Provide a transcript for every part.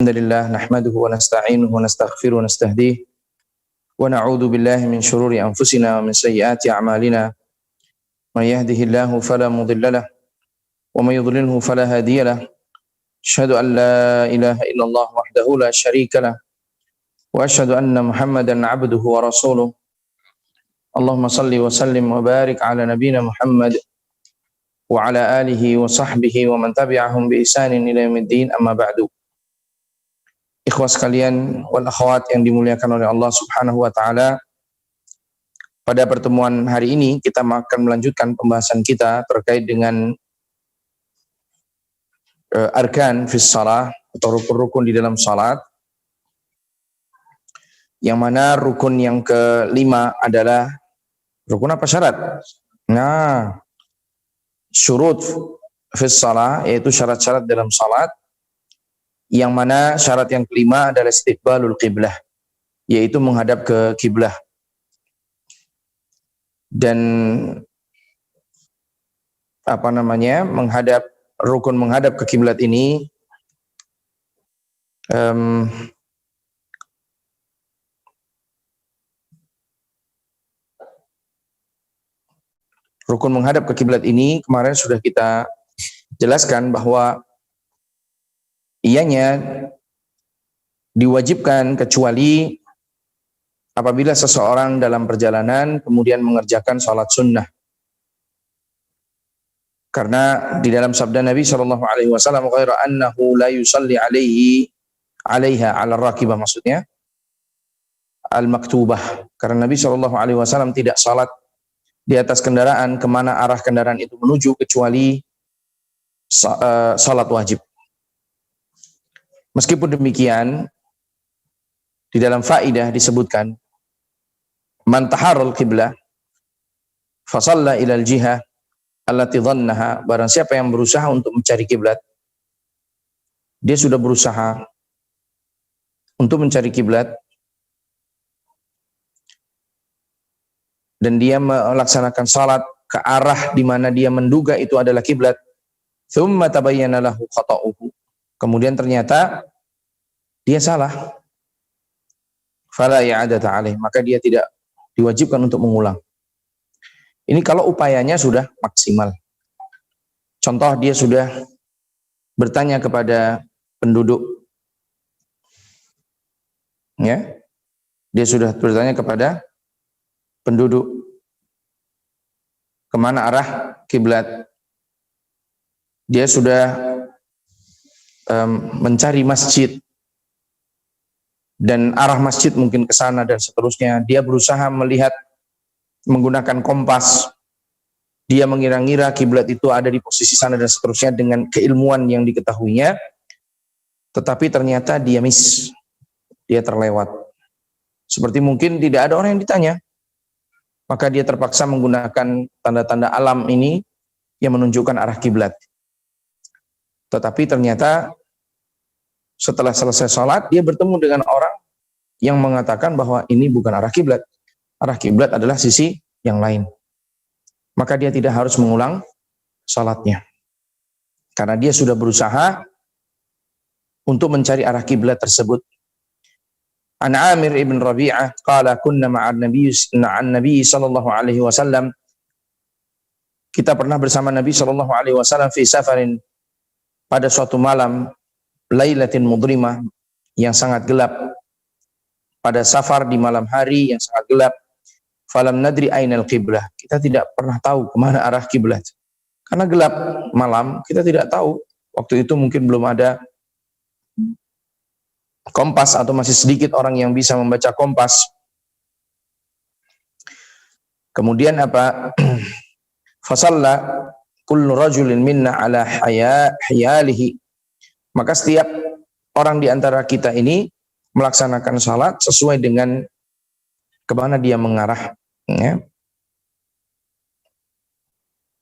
Alhamdulillah nahmaduhu wa nasta'inuhu wa nastaghfiruhu wa nastahdihi wa na'udzu billahi min shururi anfusina wa min sayyiati a'malina may yahdihillahu fala mudilla lahu wa may yudlilhu fala hadiya lahu asyhadu an la ilaha illallah wahdahu la syarika lahu wa asyhadu anna Muhammadan 'abduhu wa rasuluh. Allahumma salli wa sallim wa barik ala nabiyyina Muhammad wa ala alihi wa sahbihi wa man tabi'ahum bi ihsanin ila yaumiddin, amma ba'du. Ikhwas sekalian wal akhwat yang dimuliakan oleh Allah Subhanahu wa taala, pada pertemuan hari ini kita akan melanjutkan pembahasan kita terkait dengan arkan fis shalah atau rukun-rukun di dalam salat. Yang mana rukun yang kelima adalah rukun apa, syarat? Nah, syurut fis shalah, yaitu syarat-syarat dalam salat. Yang mana syarat yang kelima adalah istiqbalul qiblah, yaitu menghadap ke kiblah. Dan rukun menghadap ke kiblat ini rukun menghadap ke kiblat ini kemarin sudah kita jelaskan bahwa ianya diwajibkan kecuali apabila seseorang dalam perjalanan kemudian mengerjakan salat sunnah. Karena di dalam sabda Nabi SAW, ghaira annahu la yusalli alaiha ala rakibah, maksudnya al-maktubah. Karena Nabi SAW tidak salat di atas kendaraan kemana arah kendaraan itu menuju kecuali salat wajib. Meskipun demikian, di dalam faidah disebutkan, man taharral qiblah fa shalla ila al-jihah allati dhannaha, barang siapa yang berusaha untuk mencari kiblat, dia sudah berusaha untuk mencari kiblat dan dia melaksanakan salat ke arah di mana dia menduga itu adalah kiblat, thumma tabayyana lahu khata'uhu, kemudian ternyata dia salah, fala i'adata alaih, maka dia tidak diwajibkan untuk mengulang. Ini kalau upayanya sudah maksimal. Contoh, dia sudah bertanya kepada penduduk, ya, dia sudah bertanya kepada penduduk kemana arah kiblat. Dia sudah mencari masjid dan arah masjid mungkin ke sana dan seterusnya. Dia berusaha melihat menggunakan kompas. Dia mengira-ngira kiblat itu ada di posisi sana dan seterusnya dengan keilmuan yang diketahuinya. Tetapi ternyata dia miss. Dia terlewat. Seperti mungkin tidak ada orang yang ditanya. Maka dia terpaksa menggunakan tanda-tanda alam ini yang menunjukkan arah kiblat. Tetapi ternyata setelah selesai sholat, dia bertemu dengan orang yang mengatakan bahwa ini bukan arah kiblat. Arah kiblat adalah sisi yang lain. Maka dia tidak harus mengulang sholatnya. Karena dia sudah berusaha untuk mencari arah kiblat tersebut. An Amir ibn Rabi'ah qala kunna ma'an Nabi sallallahu alaihi wasallam, kita pernah bersama Nabi sallallahu alaihi wasallam fi safarin, pada suatu malam, lailatin mudrimah, yang sangat gelap, pada safar di malam hari yang sangat gelap. Falam nadri ainal qiblah, kita tidak pernah tahu kemana arah kiblat karena gelap malam. Kita tidak tahu, waktu itu mungkin belum ada kompas atau masih sedikit orang yang bisa membaca kompas. Kemudian apa? Fasalla kullu rajulin minna ala hayalihi, maka setiap orang di antara kita ini melaksanakan salat sesuai dengan kemana dia mengarah, ya.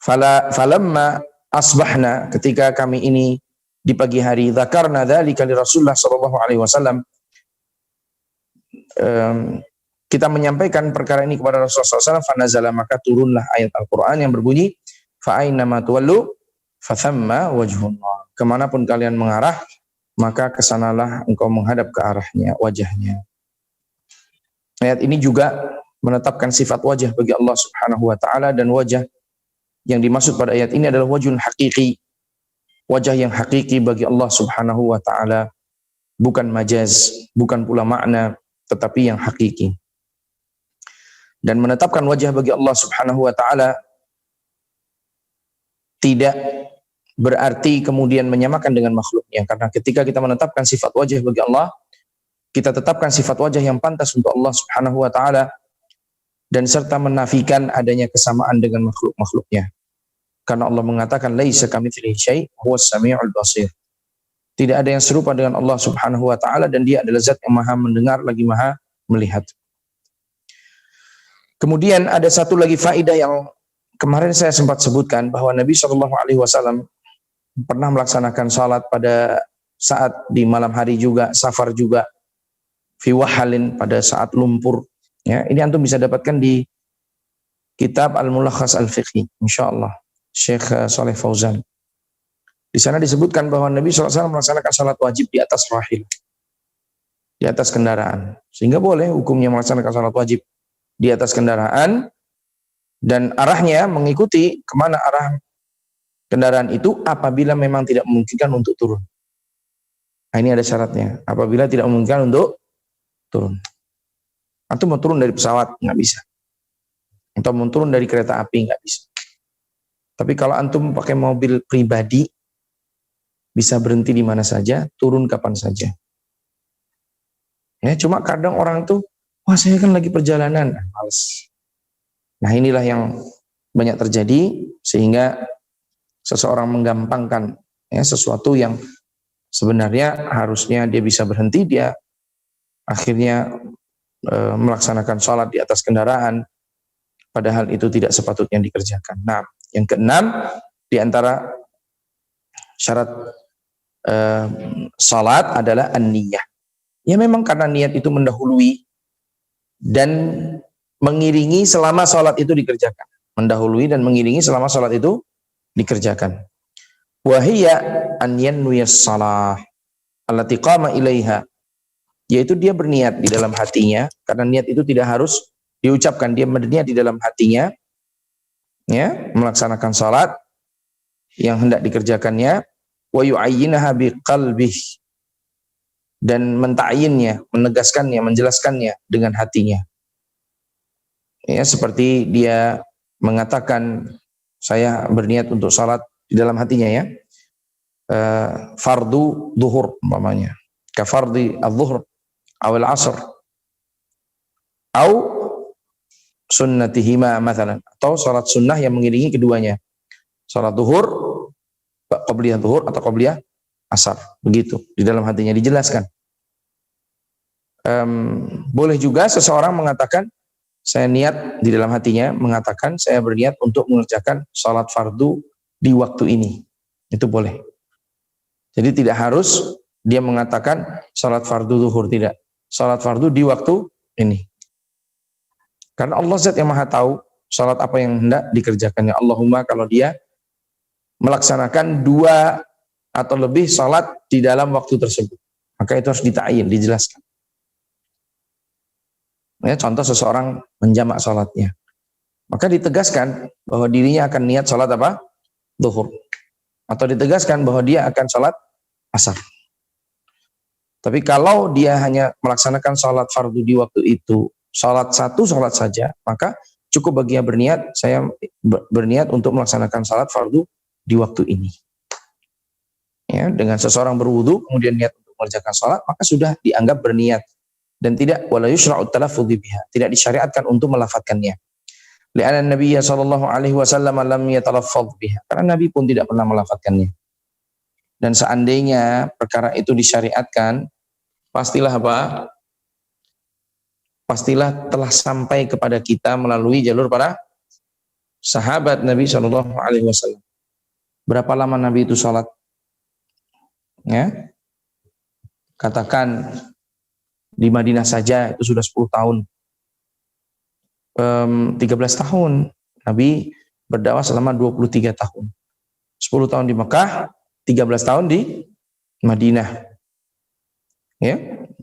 Falamma asbahna, ketika kami ini di pagi hari, dzakarna dzalika li Rasulullah sallallahu alaihi wasallam, kita menyampaikan perkara ini kepada Rasulullah SAW, fanazala, maka turunlah ayat Al-Quran yang berbunyi, fa aina ma tuwallu fa thamma wajhullah, kemanapun kalian mengarah, maka kesanalah engkau menghadap ke arahnya, wajahnya. Ayat ini juga menetapkan sifat wajah bagi Allah Subhanahu wa taala, dan wajah yang dimaksud pada ayat ini adalah wajhun hakiki, wajah yang hakiki bagi Allah Subhanahu wa taala, bukan majaz, bukan pula makna, tetapi yang hakiki. Dan menetapkan wajah bagi Allah Subhanahu wa taala tidak berarti kemudian menyamakan dengan makhluknya, karena ketika kita menetapkan sifat wajah bagi Allah, kita tetapkan sifat wajah yang pantas untuk Allah Subhanahu wa taala, dan serta menafikan adanya kesamaan dengan makhluk-makhluknya. Karena Allah mengatakan laisa kamitslihi syai' huwas samiul basir. Tidak ada yang serupa dengan Allah Subhanahu wa taala, dan dia adalah zat yang maha mendengar lagi maha melihat. Kemudian ada satu lagi faedah yang kemarin saya sempat sebutkan, bahwa Nabi SAW pernah melaksanakan salat pada saat di malam hari juga, safar juga, fi wahalin, pada saat lumpur. Ya, ini antum bisa dapatkan di kitab Al-Mulakhas Al-Fiqhi, insyaallah, Syekh Saleh Fauzan. Di sana disebutkan bahwa Nabi SAW melaksanakan salat wajib di atas rahil, di atas kendaraan. Sehingga boleh hukumnya melaksanakan salat wajib di atas kendaraan, dan arahnya mengikuti kemana arah kendaraan itu apabila memang tidak memungkinkan untuk turun. Nah, ini ada syaratnya, apabila tidak memungkinkan untuk turun. Antum mau turun dari pesawat, nggak bisa. Atau mau turun dari kereta api, nggak bisa. Tapi kalau antum pakai mobil pribadi, bisa berhenti di mana saja, turun kapan saja. Ya, cuma kadang orang tuh, wah saya kan lagi perjalanan, males. Nah, inilah yang banyak terjadi, sehingga seseorang menggampangkan ya, sesuatu yang sebenarnya harusnya dia bisa berhenti, dia akhirnya melaksanakan sholat di atas kendaraan, padahal itu tidak sepatutnya dikerjakan. Nah, yang keenam, di antara syarat sholat adalah an-niyah. Ya memang karena niat itu mendahului dan mengiringi selama sholat itu dikerjakan. Mendahului dan mengiringi selama sholat itu dikerjakan. Wahiyya an yanwiyas shalah allati qama ilaiha, yaitu dia berniat di dalam hatinya, karena niat itu tidak harus diucapkan, dia berniat di dalam hatinya ya, melaksanakan salat yang hendak dikerjakannya, wa yu'ayyinaha biqalbih, dan menta'yinnya, menegaskannya, menjelaskannya dengan hatinya. Ya, seperti dia mengatakan saya berniat untuk salat di dalam hatinya ya, fardu zuhur umpamanya, ka fardhi adz-dzuhr awal asr, atau sunnatihima mathalan, atau salat sunnah yang mengiringi keduanya, salat zuhur, qabliyah zuhur atau qabliyah asar, begitu di dalam hatinya dijelaskan. Boleh juga seseorang mengatakan saya niat di dalam hatinya, mengatakan saya berniat untuk mengerjakan salat fardu di waktu ini, itu boleh. Jadi tidak harus dia mengatakan salat fardu zuhur, tidak, salat fardu di waktu ini. Karena Allah zat yang maha tahu salat apa yang hendak dikerjakannya. Allahumma kalau dia melaksanakan 2 atau lebih salat di dalam waktu tersebut, maka itu harus dita'yin, dijelaskan. Ya, contoh seseorang menjamak salatnya, maka ditegaskan bahwa dirinya akan niat salat apa? Zuhur. Atau ditegaskan bahwa dia akan salat asar. Tapi kalau dia hanya melaksanakan salat fardu di waktu itu, salat satu salat saja, maka cukup bagi dia berniat, saya berniat untuk melaksanakan salat fardu di waktu ini. Ya, dengan seseorang berwudu kemudian niat untuk mengerjakan salat, maka sudah dianggap berniat, dan tidak wala yushra'u talaffudz biha, tidak disyariatkan untuk melafadzkannya. Li'anna Nabi sallallahu alaihi wasallam lam yatalaffadz biha, karena Nabi pun tidak pernah melafadzkannya. Dan seandainya perkara itu disyariatkan, pastilah apa? Pastilah telah sampai kepada kita melalui jalur para sahabat Nabi sallallahu alaihi wasallam. Berapa lama Nabi itu salat? Ya. Katakan di Madinah saja itu sudah 10 tahun. 13 tahun Nabi berdakwah selama 23 tahun. 10 tahun di Mekah, 13 tahun di Madinah. Ya,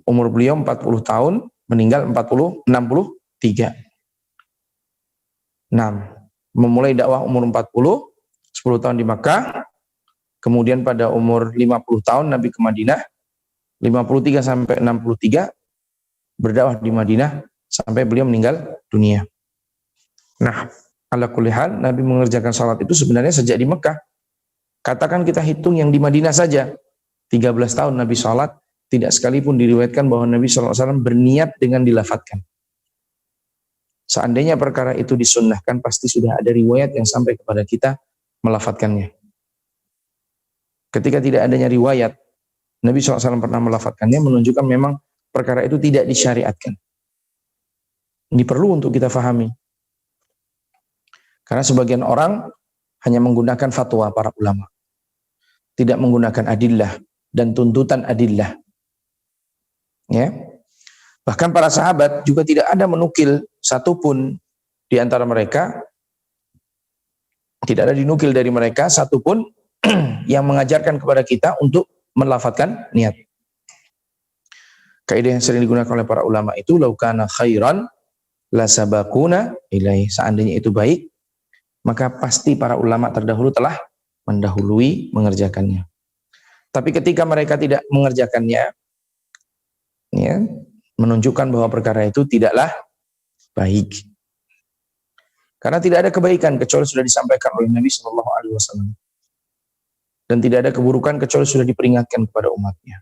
umur beliau 40 tahun, meninggal 63. 6. Memulai dakwah umur 40, 10 tahun di Makkah, kemudian pada umur 50 tahun Nabi ke Madinah, 53 sampai 63 berdakwah di Madinah sampai beliau meninggal dunia. Nah, ala kulli hal Nabi mengerjakan salat itu sebenarnya sejak di Mekah. Katakan kita hitung yang di Madinah saja, 13 tahun Nabi salat, tidak sekalipun diriwayatkan bahwa Nabi SAW berniat dengan dilafadzkan. Seandainya perkara itu disunnahkan, pasti sudah ada riwayat yang sampai kepada kita melafadzkannya. Ketika tidak adanya riwayat, Nabi SAW pernah melafadzkannya, menunjukkan memang perkara itu tidak disyariatkan. Ini perlu untuk kita fahami. Karena sebagian orang hanya menggunakan fatwa para ulama, tidak menggunakan adillah dan tuntutan adillah. Ya. Bahkan para sahabat juga tidak ada menukil satupun di antara mereka, tidak ada dinukil dari mereka satupun yang mengajarkan kepada kita untuk melafadzkan niat. Kaidah yang sering digunakan oleh para ulama itu, laukana khairan la sabakuna ilaih. Seandainya itu baik, maka pasti para ulama terdahulu telah mendahului mengerjakannya. Tapi ketika mereka tidak mengerjakannya, ya, menunjukkan bahwa perkara itu tidaklah baik. Karena tidak ada kebaikan kecuali sudah disampaikan oleh Nabi SAW. Dan tidak ada keburukan kecuali sudah diperingatkan kepada umatnya.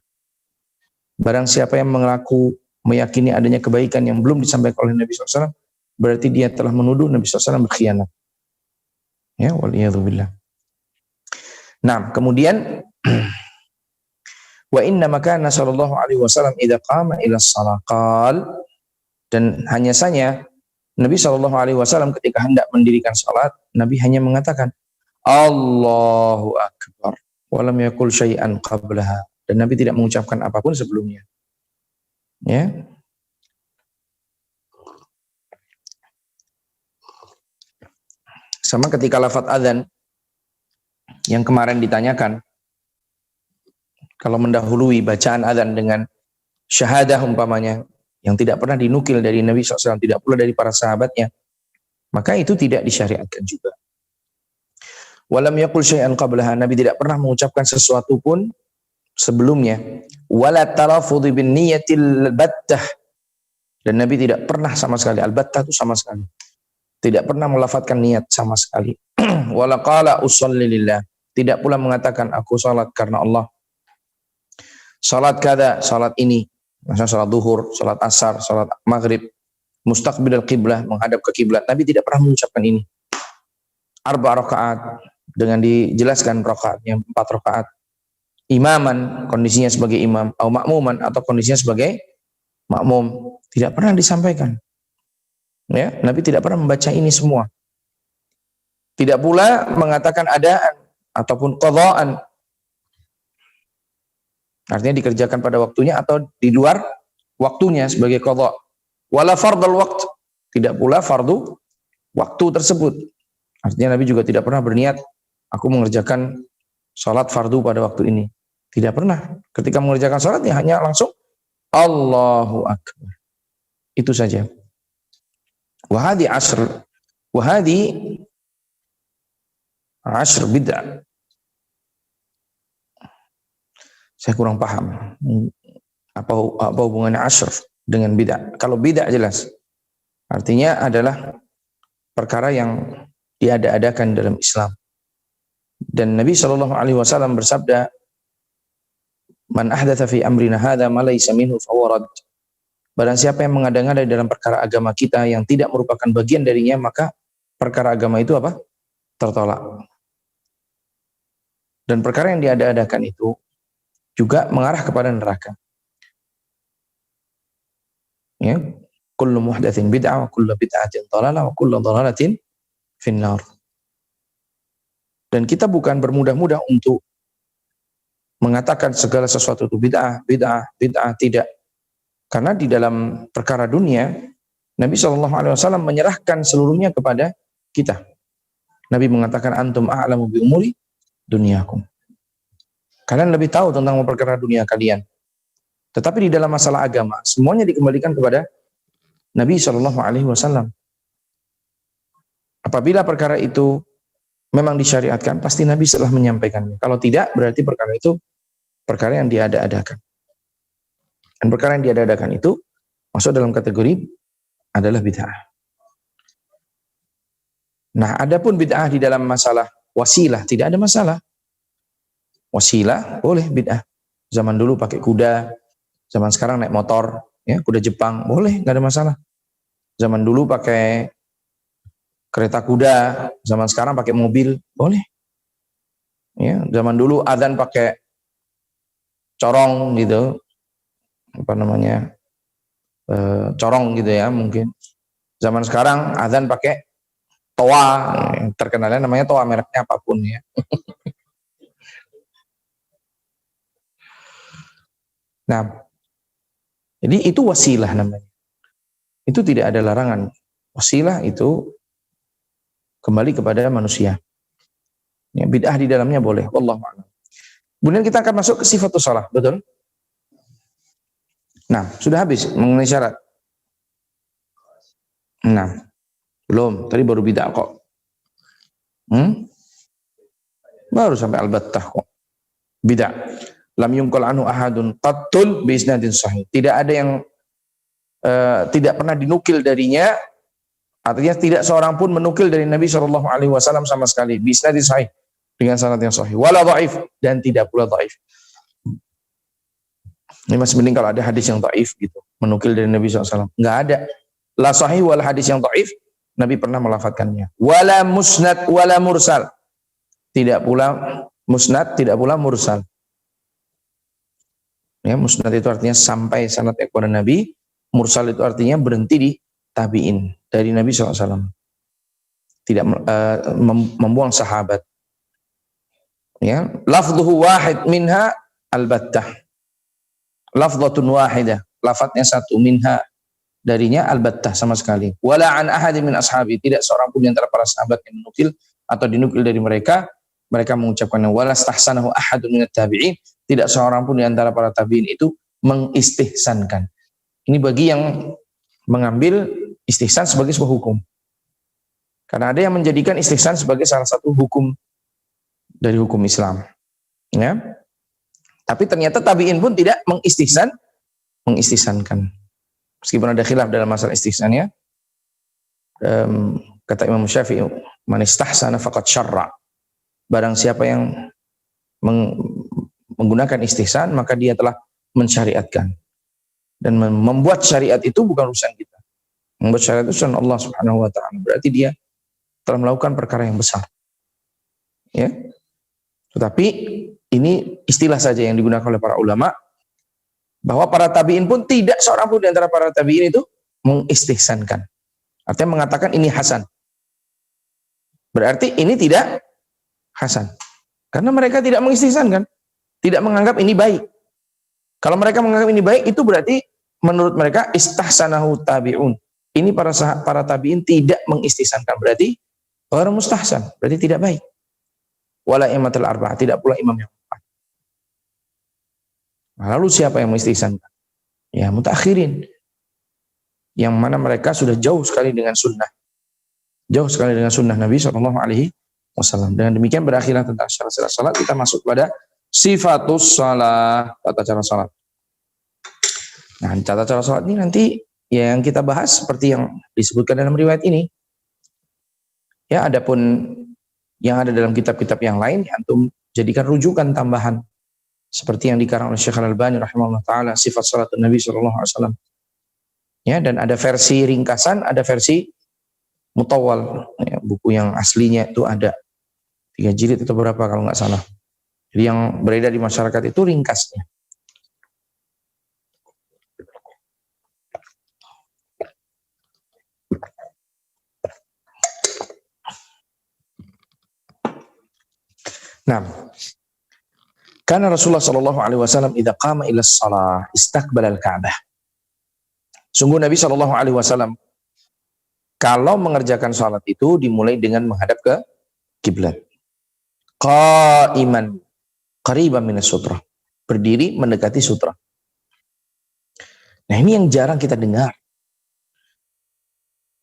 Barang siapa yang mengaku meyakini adanya kebaikan yang belum disampaikan oleh Nabi SAW, berarti dia telah menuduh Nabi SAW berkhianat. Ya, waliyadzubillah. Nah, kemudian wa inna makana sallallahu alaihi wasallam idza qama ila shalah qal, dan hanya saja Nabi sallallahu alaihi wasallam ketika hendak mendirikan salat, Nabi hanya mengatakan Allahu akbar wa lam yaqul syai'an qablaha, dan Nabi tidak mengucapkan apapun sebelumnya. Ya. Sama ketika lafaz adzan yang kemarin ditanyakan, kalau mendahului bacaan adzan dengan syahadah umpamanya, yang tidak pernah dinukil dari Nabi SAW, tidak pula dari para sahabatnya, maka itu tidak disyariatkan juga. Walam yaqul syai'an qablaha, Nabi tidak pernah mengucapkan sesuatu pun sebelumnya. Wala talafudhi bin niyatil battah, dan Nabi tidak pernah sama sekali, al-battah itu sama sekali, tidak pernah melafadzkan niat sama sekali. Wala qala usolli lillah, tidak pula mengatakan aku salat karena Allah. Salat kada, salat ini, misalnya salat duhur, salat asar, salat maghrib, mustaqbil al-qiblah, menghadap ke kiblat. Nabi tidak pernah mengucapkan ini. Arba rakaat, dengan dijelaskan rakaatnya 4 rakaat. Imaman, kondisinya sebagai imam, atau makmuman, atau kondisinya sebagai makmum, tidak pernah disampaikan. Ya, Nabi tidak pernah membaca ini semua. Tidak pula mengatakan adaan ataupun qadha'an, artinya dikerjakan pada waktunya atau di luar waktunya sebagai qadha'. Wala fardal waqt, tidak pula fardu waktu tersebut. Artinya Nabi juga tidak pernah berniat aku mengerjakan salat fardu pada waktu ini. Tidak pernah. Ketika mengerjakan salat ya hanya langsung Allahu akbar. Itu saja. Wa hadi asr bid'ah. Saya kurang paham apa hubungannya ashr dengan bid'ah. Kalau bid'ah jelas, artinya adalah perkara yang diada-adakan dalam Islam. Dan Nabi SAW bersabda, man ahdatsa fi amrina hadza ma laysa minhu fahuwa radd. Barang siapa yang mengada-ngada dalam perkara agama kita yang tidak merupakan bagian darinya, maka perkara agama itu apa? Tertolak. Dan perkara yang diada-adakan itu juga mengarah kepada neraka. Ya, kullu muhdatsin bid'ah wa kullu bid'atin dhalalah wa kullu dhalalatin finnar. Dan kita bukan bermudah-mudah untuk mengatakan segala sesuatu itu bid'ah, tidak. Karena di dalam perkara dunia, Nabi SAW menyerahkan seluruhnya kepada kita. Nabi mengatakan antum a'lamu bi umuri dunyakum. Kalian lebih tahu tentang perkara dunia kalian. Tetapi di dalam masalah agama, semuanya dikembalikan kepada Nabi SAW. Apabila perkara itu memang disyariatkan, pasti Nabi setelah menyampaikannya. Kalau tidak, berarti perkara itu perkara yang diada-adakan. Dan perkara yang diada-adakan itu masuk dalam kategori adalah bid'ah. Nah, adapun bid'ah di dalam masalah wasilah, tidak ada masalah. Wasilah boleh bid'ah. Zaman dulu pakai kuda, zaman sekarang naik motor, ya kuda Jepang, boleh, nggak ada masalah. Zaman dulu pakai kereta kuda, zaman sekarang pakai mobil, boleh. Ya, zaman dulu adzan pakai corong gitu, apa namanya, corong gitu ya mungkin. Zaman sekarang adzan pakai toa, terkenalnya namanya toa, mereknya apapun ya. Nah, jadi itu wasilah namanya. Itu tidak ada larangan. Wasilah itu kembali kepada manusia. Ya, bid'ah di dalamnya boleh. Wallahu a'lam. Kemudian kita akan masuk ke sifatus shalah, betul? Nah, sudah habis mengenai syarat. Nah, belum. Tadi baru bid'ah kok. Baru sampai al-battah kok. Bid'ah. Lam yunqal anhu ahadun qattul bi isnadin sahih. Tidak ada yang tidak pernah dinukil darinya, artinya tidak seorang pun menukil dari Nabi SAW sama sekali bi isnadin sahih, dengan sanad yang sahih. Wala dhaif, dan tidak pula dhaif. Ini masih mending kalau ada hadis yang dhaif gitu, menukil dari Nabi SAW. Enggak ada. La sahih wala hadis yang dhaif, Nabi pernah melafatkannya. Wala musnad wala mursal. Tidak pula musnad, tidak pula mursal. Ya, musnad itu artinya sampai sanadnya kepada Nabi, mursal itu artinya berhenti di tabi'in dari Nabi SAW. Tidak membuang sahabat. Ya, lafdhuhu wahid minha al-battah. Lafdhatun wahidah, lafadznya satu, minha darinya al-battah sama sekali. Wala an ahadin min ashabi, tidak seorang pun di antara para sahabat yang menukil atau dinukil dari mereka mengucapkannya. Wala stahsanahu ahadun minat tabi'in, tidak seorang pun di antara para tabi'in itu mengistihsankan. Ini bagi yang mengambil istihsan sebagai sebuah hukum. Karena ada yang menjadikan istihsan sebagai salah satu hukum dari hukum Islam. Ya. Tapi ternyata tabi'in pun tidak mengistihsankan. Meskipun ada khilaf dalam masalah istihsannya. Kata Imam Syafi'i, man istahsana faqad syarra. Barang siapa yang menggunakan istihsan, maka dia telah mensyariatkan. Dan membuat syariat itu bukan urusan kita. Membuat syariat itu urusan Allah Subhanahu wa ta'ala. Berarti dia telah melakukan perkara yang besar. Ya. Tetapi ini istilah saja yang digunakan oleh para ulama, bahwa para tabi'in pun tidak seorang pun di antara para tabi'in itu mengistihsankan. Artinya mengatakan ini hasan. Berarti ini tidak hasan. Karena mereka tidak mengistihsankan, tidak menganggap ini baik. Kalau mereka menganggap ini baik, itu berarti menurut mereka istahsanahu tabi'un. Ini para tabi'in tidak mengistihsankan, berarti orang mustahsan, berarti tidak baik. Wala imatul arba'ah, tidak pula imam yang empat. Nah, lalu siapa yang mengistihsankan? Ya, mutakhirin. Yang mana mereka sudah jauh sekali dengan sunnah. Jauh sekali dengan sunnah Nabi SAW. Dengan demikian berakhirlah tentang syarat-syarat salat. Kita masuk pada sifatus salat, tata cara salat. Nah, tata cara salat ini nanti yang kita bahas seperti yang disebutkan dalam riwayat ini. Ya, adapun yang ada dalam kitab-kitab yang lain, antum jadikan rujukan tambahan seperti yang dikarang oleh Syekh Al-Albani rahimahullah taala, sifat salatun Nabi SAW. Ya, dan ada versi ringkasan, ada versi mutawal. Ya, buku yang aslinya itu ada 3 jilid atau berapa kalau nggak salah. Jadi yang beredar di masyarakat itu ringkasnya. Nah, karena Rasulullah Shallallahu Alaihi Wasallam idza qama ila shalah istaqbala al-Ka'bah. Sungguh Nabi Shallallahu Alaihi Wasallam kalau mengerjakan salat itu dimulai dengan menghadap ke kiblat. Qa'iman qariban minas sutrah. Berdiri mendekati sutra. Nah, ini yang jarang kita dengar.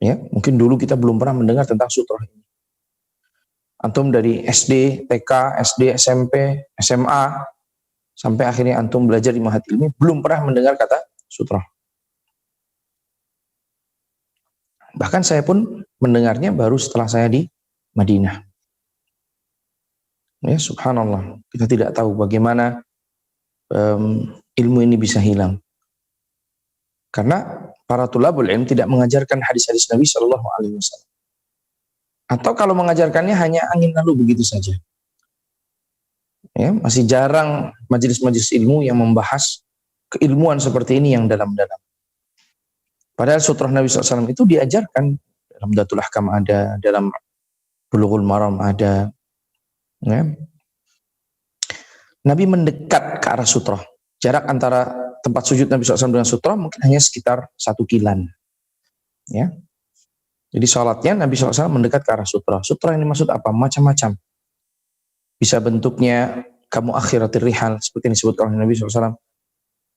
Ya, mungkin dulu kita belum pernah mendengar tentang sutroh ini. Antum dari SD, TK, SD, SMP, SMA, sampai akhirnya antum belajar di Mahat Ilmi, belum pernah mendengar kata sutroh. Bahkan saya pun mendengarnya baru setelah saya di Madinah. Ya, subhanallah, kita tidak tahu bagaimana ilmu ini bisa hilang. Karena para tulabul ilm tidak mengajarkan hadis-hadis Nabi Shallallahu Alaihi Wasallam. Atau kalau mengajarkannya hanya angin lalu begitu saja. Ya, masih jarang majelis-majelis ilmu yang membahas keilmuan seperti ini yang dalam-dalam. Padahal sutrah Nabi SAW itu diajarkan dalam Datul Ahkam ada, dalam Bulughul Maram ada. Ya. Nabi mendekat ke arah sutrah. Jarak antara tempat sujud Nabi SAW dengan sutrah mungkin hanya sekitar 1 kilan. Ya. Jadi sholatnya Nabi SAW mendekat ke arah sutrah. Sutrah ini maksud apa? Macam-macam. Bisa bentuknya kamu akhiratir rihal, seperti yang disebut oleh Nabi SAW.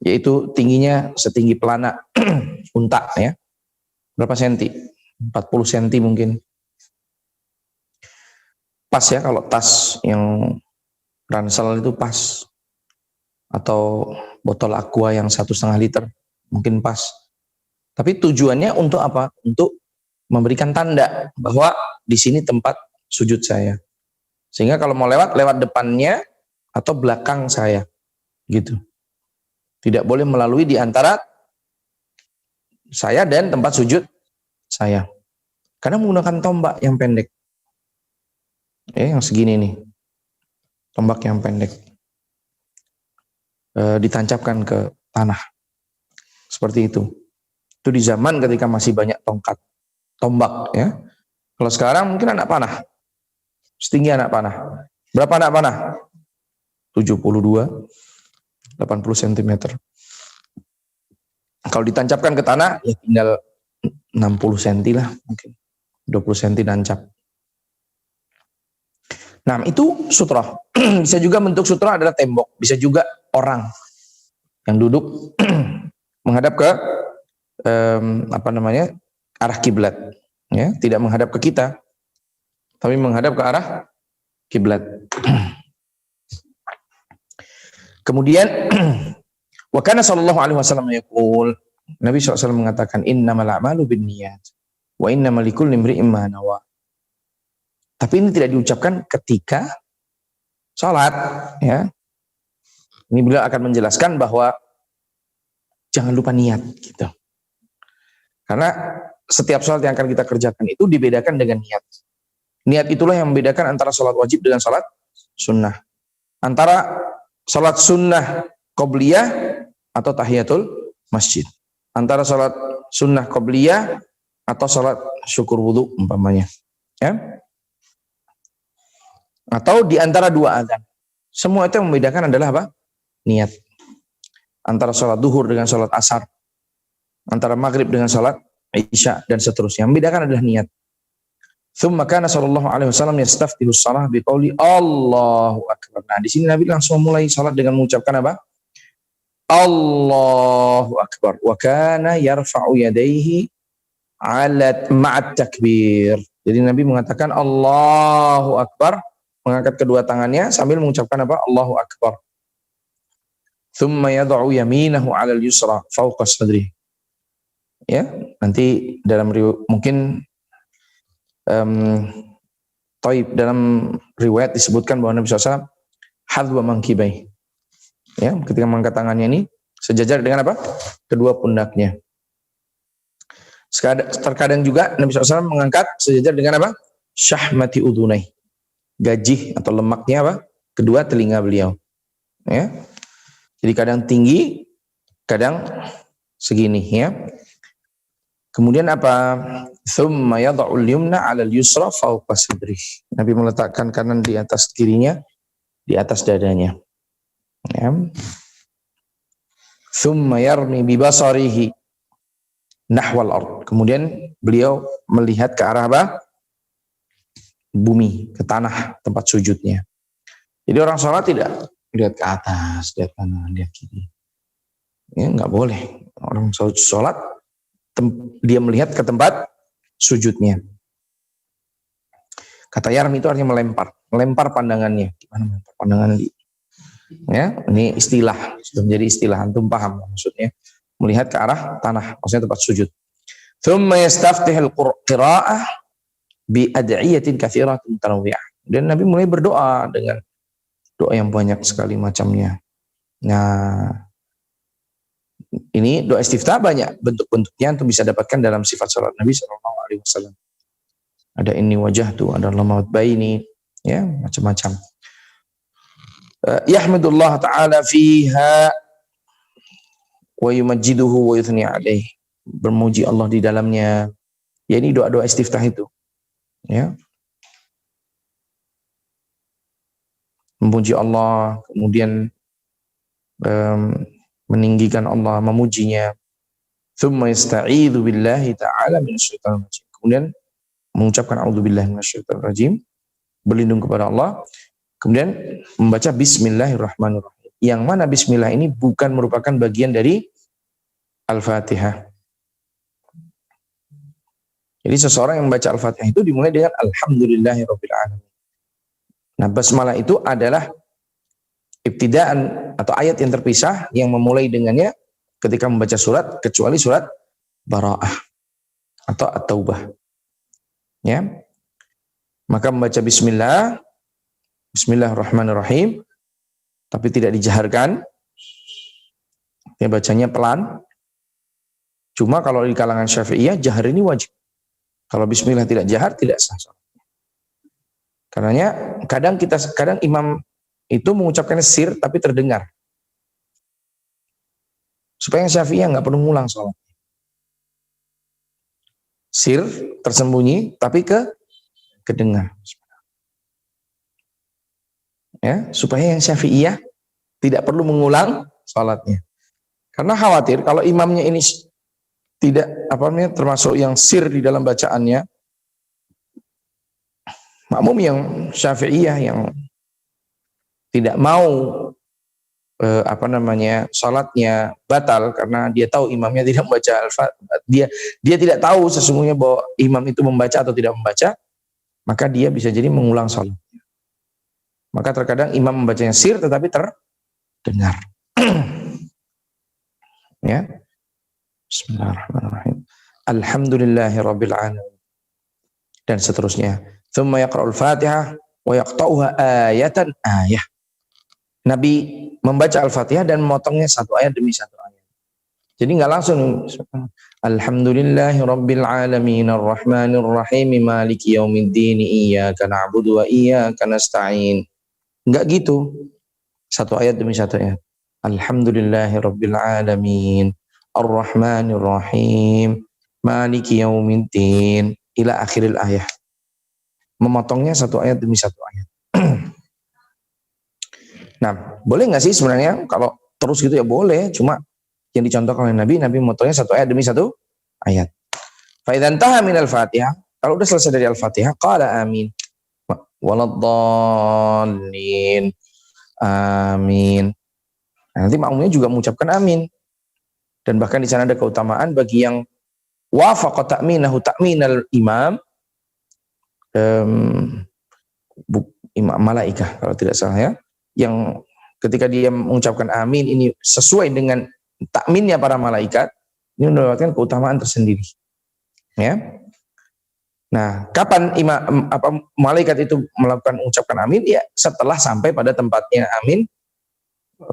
Yaitu tingginya setinggi pelana unta, ya. Berapa senti? 40 senti mungkin. Pas ya, kalau tas yang ransel itu pas. Atau botol aqua yang 1,5 liter mungkin pas. Tapi tujuannya untuk apa? Untuk memberikan tanda bahwa di sini tempat sujud saya. Sehingga kalau mau lewat depannya atau belakang saya, gitu. Tidak boleh melalui di antara saya dan tempat sujud saya. Karena menggunakan tombak yang pendek. Yang segini nih. Tombak yang pendek. Ditancapkan ke tanah. Seperti itu. Itu di zaman ketika masih banyak tombak, ya. Kalau sekarang mungkin anak panah. Setinggi anak panah. Berapa anak panah? 72, 80 cm. Kalau ditancapkan ke tanah, ya tinggal 60 cm lah mungkin. 20 cm nancap. Nah, itu sutroh. Bisa juga bentuk sutroh adalah tembok. Bisa juga orang yang duduk menghadap ke arah kiblat. Ya, tidak menghadap ke kita, tapi menghadap ke arah kiblat. Kemudian wa kana sallallahu alaihi wasallam yaqul, Nabi SAW mengatakan innamal a'malu binniyat wa innamal likulli imri'in ma nawa. Tapi ini tidak diucapkan ketika salat, ya. Ini beliau akan menjelaskan bahwa jangan lupa niat, gitu. Karena setiap salat yang akan kita kerjakan itu dibedakan dengan niat. Niat itulah yang membedakan antara salat wajib dengan salat sunnah. Antara salat sunnah qobliyah atau tahiyatul masjid. Antara salat sunnah qobliyah atau salat syukur wudu umpamanya. Ya. Atau di antara 2 adzan. Semua itu yang membedakan adalah apa? Niat. Antara salat duhur dengan salat asar. Antara maghrib dengan salat isya dan seterusnya. Yang membedakan adalah niat. Tsumma kana sallallahu alaihi wasallam yastaftihu shalah biqauli Allahu akbar. Nah, di sini Nabi langsung mulai salat dengan mengucapkan apa? Allahu akbar. Wa kana yarfa'u yadayhi 'ala ma'at takbir. Jadi Nabi mengatakan Allahu akbar, mengangkat kedua tangannya sambil mengucapkan apa? Allahu akbar. Tsumma yad'u yaminahu 'ala al-yusra fawqa sadrihi. Ya, nanti dalam mungkin dalam riwayat disebutkan bahwa Nabi SAW hadwa mangkibai. Ya, ketika mengangkat tangannya ini sejajar dengan apa? Kedua pundaknya. Terkadang juga Nabi SAW mengangkat sejajar dengan apa? Syahmati udunai. Gajih atau lemaknya apa? Kedua telinga beliau. Ya. Jadi kadang tinggi, kadang segini, ya. Kemudian apa? Tsumma yad'ul yumna 'alal yusra fawqa sadrihi. Nabi meletakkan kanan di atas kirinya, di atas dadanya. Ya. Tsumma yarmi bi basarihi nahwal ard. Kemudian beliau melihat ke arah apa? Bumi, ke tanah tempat sujudnya. Jadi orang sholat tidak lihat ke atas, lihat kanan, lihat kiri. Ya, nggak boleh. Orang sholat, dia melihat ke tempat sujudnya. Kata yarm itu artinya melempar pandangannya. Gimana melempar pandangan? Ya, ini istilah, sudah menjadi istilah, antum paham maksudnya. Melihat ke arah tanah, maksudnya tempat sujud. Thumma yastaftihul qira'ah bi ad'iyatin katsiratin tanawwi'ah. Dan Nabi mulai berdoa dengan doa yang banyak sekali macamnya. Nah, ini doa istiftah banyak bentuk-bentuknya, antum bisa dapatkan dalam sifat salat Nabi sallallahu alaihi wasallam. Ada inni wajhtu, ada Allahumma baini, ya, macam-macam. Yahmadullah ta'ala fiha wa yumajjiduhu wa yuthni alaih. Bermuji Allah di dalamnya. Ya, ini doa-doa istiftah itu. Ya. Memuji Allah, kemudian meninggikan Allah, memujinya. Thumma yasta'idzu billahi ta'ala minasyaitonir rajim. Kemudian mengucapkan a'udzubillahi minasyaitonir rajim, berlindung kepada Allah. Kemudian membaca bismillahirrahmanirrahim. Yang mana bismillah ini bukan merupakan bagian dari Al-Fatihah. Jadi seseorang yang membaca Al-Fatihah itu dimulai dengan alhamdulillahirabbil alamin. Nah, basmalah itu adalah ibtidaan atau ayat yang terpisah yang memulai dengannya ketika membaca surat, kecuali surat Bara'ah atau At-Taubah. Ya. Maka membaca Bismillahirrahmanirrahim, tapi tidak dijaharkan. Ya, bacanya pelan. Cuma kalau di kalangan Syafi'iyah jahar ini wajib. Kalau bismillah tidak jahar tidak sah. Karenanya kadang imam itu mengucapkan sir tapi terdengar. Supaya Syafi'iyah nggak perlu ngulang sholat. Sir tersembunyi tapi kedengar. Ya, supaya yang Syafi'iyah tidak perlu mengulang sholatnya. Karena khawatir kalau imamnya ini tidak termasuk yang sir di dalam bacaannya, makmum yang Syafi'iyah yang tidak mau sholatnya batal karena dia tahu imamnya tidak membaca Al-Fatihah, dia tidak tahu sesungguhnya bahwa imam itu membaca atau tidak membaca, maka dia bisa jadi mengulang sholat. Maka terkadang imam membacanya sir tetapi terdengar. Ya. Bismillahirrahmanirrahim. Alhamdulillahirabbil alamin. Dan seterusnya. Tsumma yaqra'ul Fatihah wa yaqta'uha ayatan ayah. Nabi membaca Al-Fatihah dan memotongnya satu ayat demi satu ayat. Jadi nggak langsung Alhamdulillahirabbil alamin arrahmanir rahim maliki yaumiddin iyyaka na'budu wa iyyaka nasta'in. Enggak gitu. Satu ayat demi satu ayat. Alhamdulillahirabbil alamin arrahmanir rahim maliki yaumiddin ila akhiril ayat. Memotongnya satu ayat demi satu ayat. Nah, boleh nggak sih sebenarnya kalau terus gitu ya boleh, cuma yang dicontohkan oleh Nabi memotongnya satu ayat demi satu ayat. Fa idzan taha minal Fatihah, kalau udah selesai dari Al-Fatihah, qala amin. Waladdallin. Amin. Nah, nanti makmumnya juga mengucapkan amin. Dan bahkan di sana ada keutamaan bagi yang wafaqa ta'minahu ta'minal imam, imam malaikah kalau tidak salah ya, yang ketika dia mengucapkan amin ini sesuai dengan takminnya para malaikat, ini mendapatkan keutamaan tersendiri. Ya. Nah, kapan malaikat itu mengucapkan amin? Ya, setelah sampai pada tempatnya amin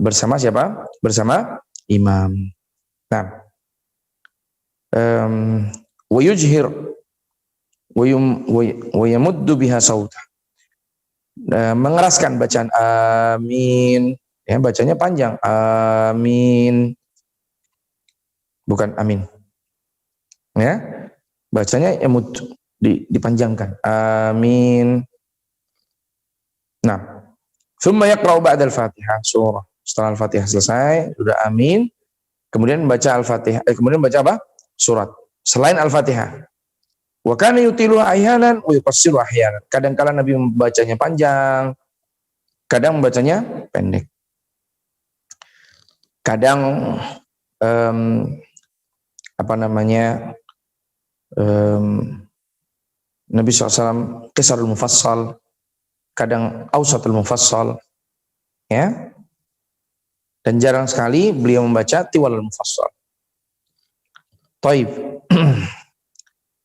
bersama siapa? Bersama imam. Nah, wa yujhir wa yamuddu biha sautah. Mengeraskan bacaan amin, ya, bacanya panjang, amin, bukan amin, ya, bacanya dipanjangkan, amin. Nah, thumma yaqra'u ba'da al-Fatihah surah. Setelah Al-Fatihah selesai, sudah amin, kemudian membaca Al-Fatihah, kemudian membaca apa? Surat selain Al-Fatihah. Wa kana yutilu ahyanan wa yuqassiru ahyanan. Kadang-kala Nabi membacanya panjang, kadang membacanya pendek. Kadang apa namanya, Nabi SAW qisarul mufassal, kadang ausatul mufassal, ya. Dan jarang sekali beliau membaca tiwalul mufassal. Taib.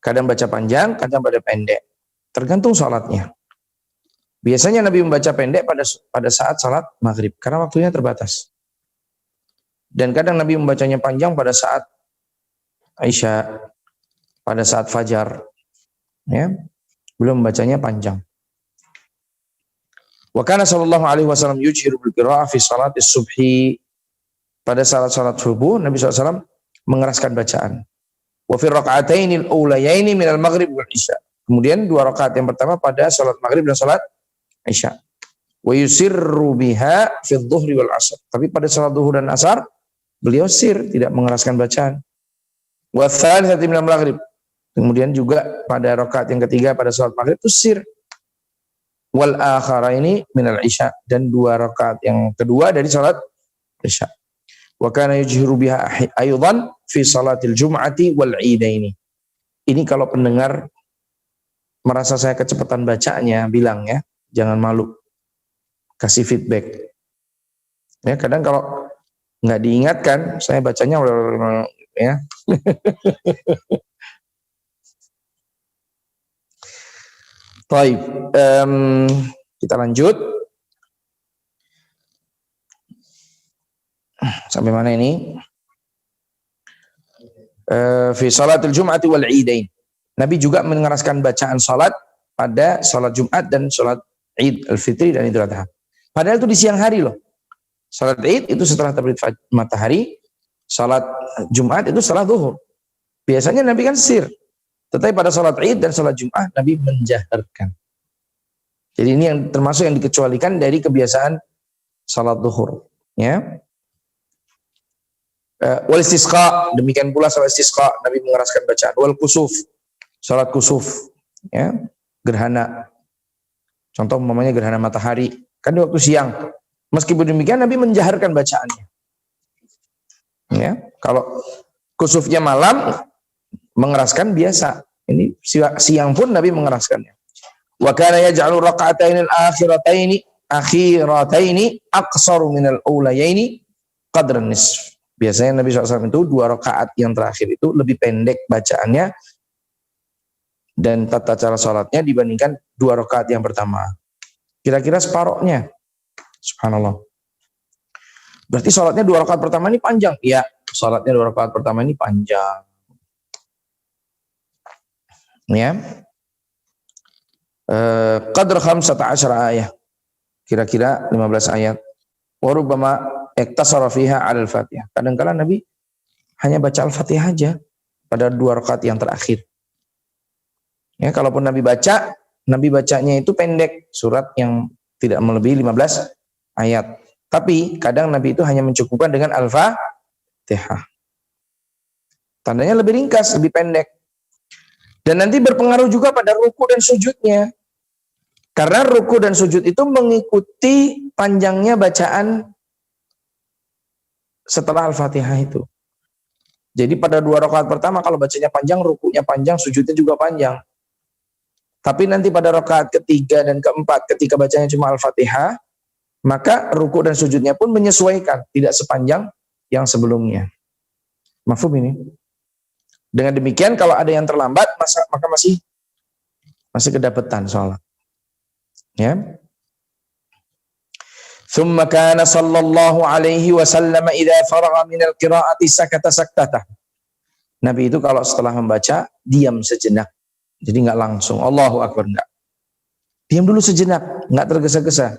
Kadang baca panjang, kadang baca pendek. Tergantung salatnya. Biasanya Nabi membaca pendek pada saat salat maghrib, karena waktunya terbatas. Dan kadang Nabi membacanya panjang pada saat Isya, pada saat fajar. Ya, belum membacanya panjang. Wa kana sallallahu alaihi wasallam yujhiru bil qira'ah fi salati subhi. Pada salat subuh Nabi SAW mengeraskan bacaan. Wa fi raka'atainil ulayaini minal maghrib wal isya. Kemudian 2 rakaat yang pertama pada salat maghrib dan salat isya. Wa yusirru biha fi dhuhri wal asr. Tapi pada salat zuhur dan asar beliau sir, tidak mengeraskan bacaan. Wa thalithati minal maghrib. Kemudian juga pada rakaat yang ketiga pada salat maghrib itu sir. Wal akharaini minal isya, dan 2 rakaat yang kedua dari salat isya. Wa kana yujhiru biha aidan fi salatil jum'ati wal idaini. Ini kalau pendengar merasa saya kecepatan bacanya, bilang ya, jangan malu, kasih feedback. Ya, kadang kalau nggak diingatkan, saya bacanya ya. Baik, kita lanjut. Sampai mana ini? Fi salatil jum'ati wal idain. Nabi juga mengeraskan bacaan salat pada salat Jumat dan salat Id al-Fitri dan Idul Adha. Padahal itu di siang hari loh. Salat Id itu setelah terbit matahari, salat Jumat itu setelah zuhur. Biasanya Nabi kan sir. Tetapi pada salat Id dan salat Jumat Nabi menjaharkan. Jadi ini yang termasuk yang dikecualikan dari kebiasaan salat zuhur, ya. Wal istisqa, demikian pula salat istisqa Nabi mengeraskan bacaan. Wal kusuf, salat kusuf, ya, gerhana. Contoh umpamanya gerhana matahari, kan di waktu siang. Meskipun demikian Nabi menjaharkan bacaannya. Ya, kalau kusufnya malam mengeraskan biasa. Ini siang pun Nabi mengeraskannya. Wa kana yaj'alu raka'ataini akhirataini aqsaru minal ulayaini qadran nisf. Biasanya Nabi SAW itu 2 rakaat yang terakhir itu lebih pendek bacaannya dan tata cara salatnya dibandingkan 2 rakaat yang pertama. Kira-kira separohnya. Subhanallah. Berarti salatnya 2 rakaat pertama ini panjang? Iya, salatnya 2 rakaat pertama ini panjang. Ya. Qadr 15 ayat. Kira-kira 15 ayat. Wa rubbama iktasara fiha 'ala al-Fatihah. Kadang-kala Nabi hanya baca Al-Fatihah aja pada 2 rakaat yang terakhir. Ya, kalaupun Nabi bacanya itu pendek, surat yang tidak melebihi 15 ayat. Tapi kadang Nabi itu hanya mencukupkan dengan Al-Fatihah. Tandanya lebih ringkas, lebih pendek. Dan nanti berpengaruh juga pada ruku dan sujudnya. Karena ruku dan sujud itu mengikuti panjangnya bacaan setelah Al-Fatihah itu. Jadi pada 2 rakaat pertama kalau bacanya panjang, rukunya panjang, sujudnya juga panjang. Tapi nanti pada rakaat ketiga dan keempat ketika bacanya cuma Al-Fatihah, maka ruku dan sujudnya pun menyesuaikan, tidak sepanjang yang sebelumnya. Mafhum ini? Dengan demikian kalau ada yang terlambat maka masih kedapetan sholat. Ya. Thumma kana sallallahu alaihi wasallam idza faragha min al-qira'ati sakata saktata. Nabi itu kalau setelah membaca diam sejenak. Jadi enggak langsung Allahu Akbar, enggak. Diam dulu sejenak, enggak tergesa-gesa.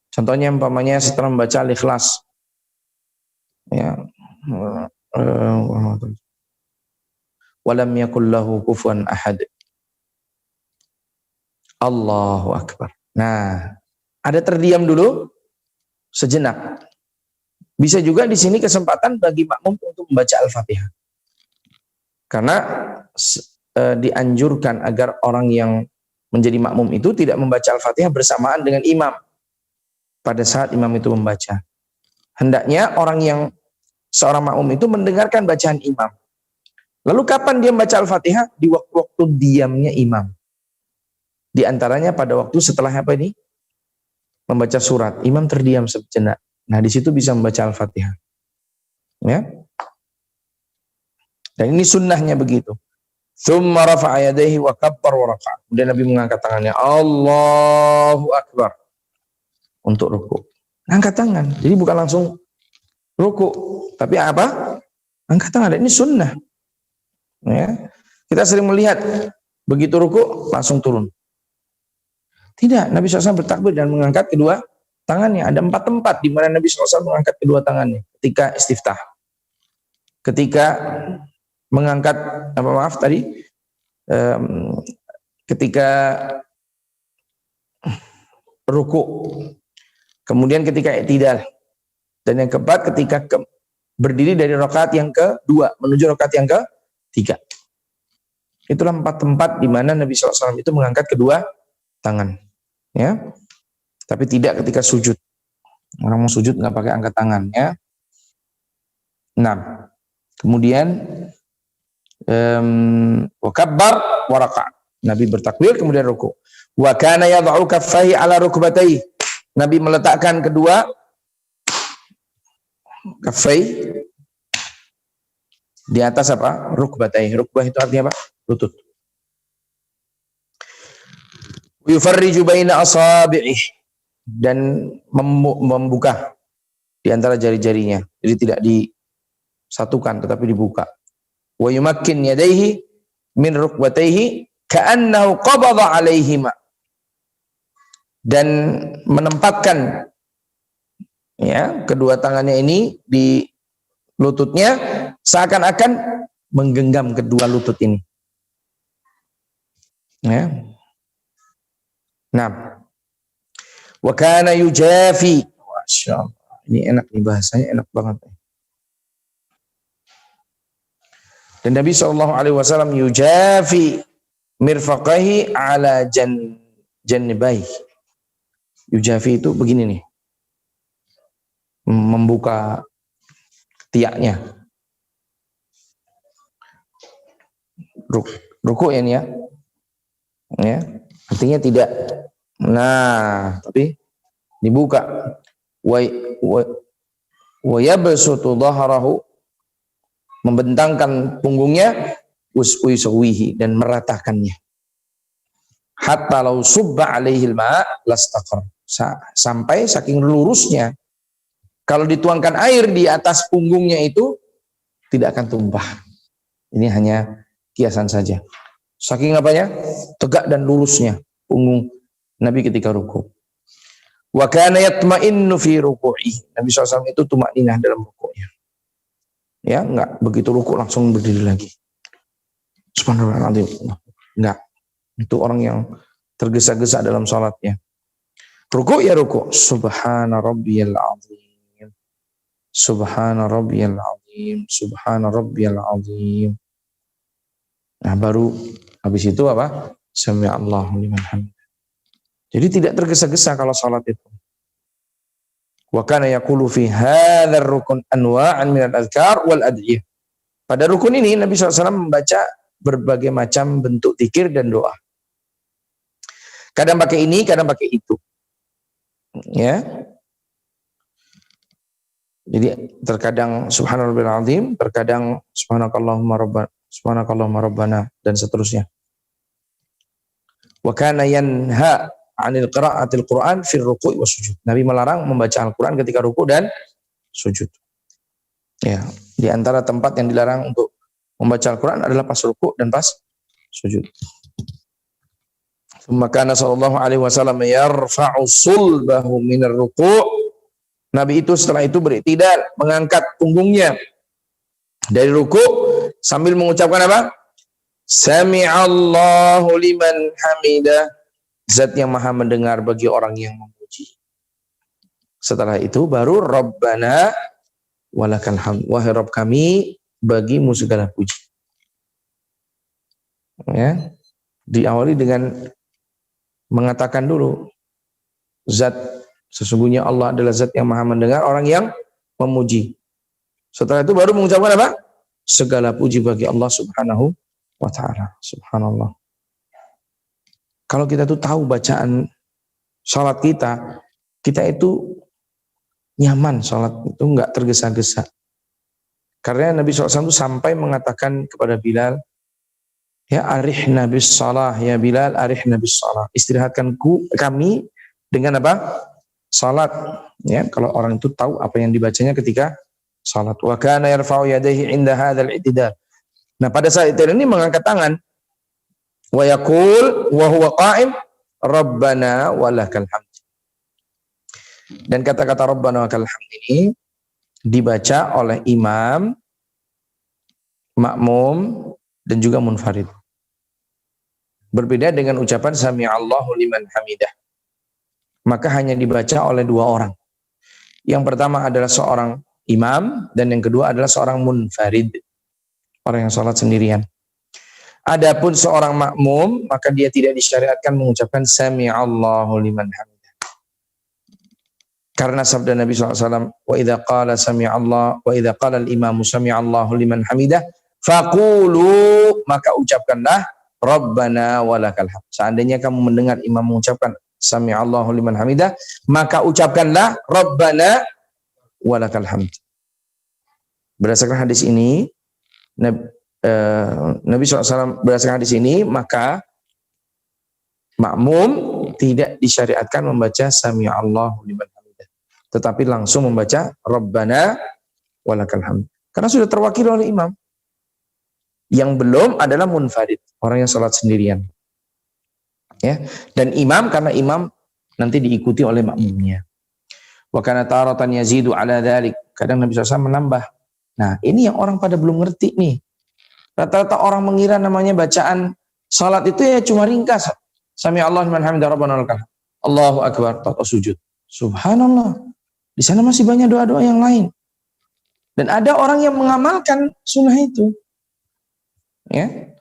Contohnya umpamanya setelah membaca Al-Ikhlas. Ya. Walam yakul lahu kufuwan ahad. Allahu Akbar. Nah, ada terdiam dulu sejenak. Bisa juga di sini kesempatan bagi makmum untuk membaca Al-Fatihah. Karena dianjurkan agar orang yang menjadi makmum itu tidak membaca Al-Fatihah bersamaan dengan imam pada saat imam itu membaca. Hendaknya orang yang seorang makmum itu mendengarkan bacaan imam. Lalu kapan dia membaca Al-Fatihah? Di waktu-waktu diamnya imam. Di antaranya pada waktu setelah apa ini? Membaca surat. Imam terdiam sejenak. Nah, di situ bisa membaca Al-Fatihah. Ya. Dan ini sunnahnya begitu. Tsumma rafa'a yadayhi wa kabbar wa raka'a. Kemudian Nabi mengangkat tangannya. Allahu Akbar. Untuk ruku. Angkat tangan. Jadi bukan langsung ruku. Tapi apa? Angkat tangan. Ini sunnah. Ya. Kita sering melihat begitu ruku langsung turun. Tidak, Nabi SAW bertakbir dan mengangkat kedua tangannya. Ada 4 tempat di mana Nabi SAW mengangkat kedua tangannya ketika istiftah. Ketika mengangkat ketika ruku, kemudian ketika i'tidal, dan yang keempat ketika berdiri dari rakaat yang kedua menuju rakaat yang ketiga. Itulah 4 tempat di mana Nabi SAW itu mengangkat kedua tangan, ya. Tapi tidak ketika sujud. Orang mau sujud nggak pakai angkat tangan, ya. Nah, kemudian wa kabbar wa raka'. Nabi bertakbir kemudian ruku. Wa kana yad'u kaffaihi ala rukbatayhi. Nabi meletakkan kedua kaffai di atas apa? Rukbatayhi. Rukbah itu artinya apa? Lutut. Yufarriju baina asabi'ih, dan membuka di antara jari-jarinya. Jadi tidak disatukan tetapi dibuka. Wa yumakkin yadayhi min rukbatayhi ka'annahu qabadha 'alaihima, dan menempatkan ya kedua tangannya ini di lututnya seakan-akan menggenggam kedua lutut ini. Ya. Nah, wa kana yujafi. Masyaallah. Ini enak nih bahasanya, enak banget. Dan Nabi SAW yujafi mirfaqaihi ala jannibai. Yujafi itu begini nih, membuka ketiaknya. Ruku ya nih ya. Ya, artinya tidak. Nah, tapi dibuka. Wa yabsutu dhahrahu, membentangkan punggungnya, uswihi, dan meratakannya. Hatta law subba alaihi al-ma' lastaqar. Sampai saking lurusnya, kalau dituangkan air di atas punggungnya itu tidak akan tumpah. Ini hanya kiasan saja. Saking apanya? Tegak dan lurusnya punggung Nabi ketika ruku. Wa kana yatma'innu fi ruku'i. Nabi SAW itu tumakninah dalam ruku'nya. Ya, enggak begitu ruku langsung berdiri lagi. Subhanallah. Enggak. Itu orang yang tergesa-gesa dalam salatnya. Ruku ya ruku. Subhana rabbiyal azim. Subhana rabbiyal azim. Subhana rabbiyal azim. Nah, baru habis itu apa? Sami'allahu liman hamidah. Jadi tidak tergesa-gesa kalau salat itu. Wa kana yaqulu fi hadzal rukun anwa'an min al-adhkar wal ad'iyah. Pada rukun ini Nabi SAW membaca berbagai macam bentuk zikir dan doa. Kadang pakai ini, kadang pakai itu. Ya. Jadi terkadang subhanallahil azim, terkadang subhanakallahumma rabbana, dan seterusnya. Wa kana yanha 'anil qira'atil Qur'an fil ruku' was sujud. Nabi melarang membaca Al-Qur'an ketika ruku' dan sujud. Ya, di antara tempat yang dilarang untuk membaca Al-Qur'an adalah pas ruku' dan pas sujud. Maka Nabi sallallahu alaihi wasallam yarfa'u sulbahu minar ruku'. Nabi itu setelah itu beriktidal, mengangkat punggungnya dari ruku' sambil mengucapkan apa? Sami'allahu liman hamidah. Zat yang maha mendengar bagi orang yang memuji. Setelah itu baru Rabbana walakal hamd. Wahai Rabb kami, bagimu segala puji. Ya. Diawali dengan mengatakan dulu, zat sesungguhnya Allah adalah zat yang maha mendengar orang yang memuji. Setelah itu baru mengucapkan apa? Segala puji bagi Allah Subhanahu wa ta'ala. Subhanallah. Kalau kita tuh tahu bacaan salat kita itu nyaman salat itu enggak tergesa-gesa. Karena Nabi SAW itu sampai mengatakan kepada Bilal, ya arihna bis salah, ya Bilal arihna bis salah. Istirahatkan kami dengan apa? Salat. Ya, kalau orang itu tahu apa yang dibacanya ketika salat. Wa kana yarfa'u yadayhi 'inda hadzal i'tidal. Nah, pada saat itu ini mengangkat tangan. Wa yaqul wa huwa qa'im Rabbana walakal hamd. Dan kata-kata Rabbana walakal hamd ini dibaca oleh imam, makmum, dan juga munfarid. Berbeda dengan ucapan Sami'allahu liman hamidah. Maka hanya dibaca oleh dua orang. Yang pertama adalah seorang imam, dan yang kedua adalah seorang munfarid, orang yang sholat sendirian. Adapun seorang makmum, maka dia tidak disyariatkan mengucapkan Sami'allahu liman hamidah. Karena sabda Nabi SAW, wa idza qala sami'allah, wa idza qala al-imamu sami'allahu liman hamidah, faqulu, maka ucapkanlah Rabbana walakal hamd. Seandainya kamu mendengar imam mengucapkan sami'allahu liman hamidah, maka ucapkanlah Rabbana walakal hamd. Berdasarkan hadis ini, Nabi SAW berdasarkan hadis ini, maka makmum tidak disyariatkan membaca sami'allahu liman hamidah, tetapi langsung membaca Rabbana walakal hamd. Karena sudah terwakil oleh imam. Yang belum adalah munfarid, orang yang salat sendirian. Ya, dan imam, karena imam nanti diikuti oleh makmumnya. Wa kana taratan yazidu ala dzalik. Kadang Nabi SAW menambah. Nah, ini yang orang pada belum ngerti nih. Rata-rata orang mengira namanya bacaan salat itu ya cuma ringkas. Sami Allah liman hamidah Rabbana walakal hamd. Allahu akbar, atau sujud. Subhanallah. Di sana masih banyak doa-doa yang lain. Dan ada orang yang mengamalkan sunnah itu. Ya.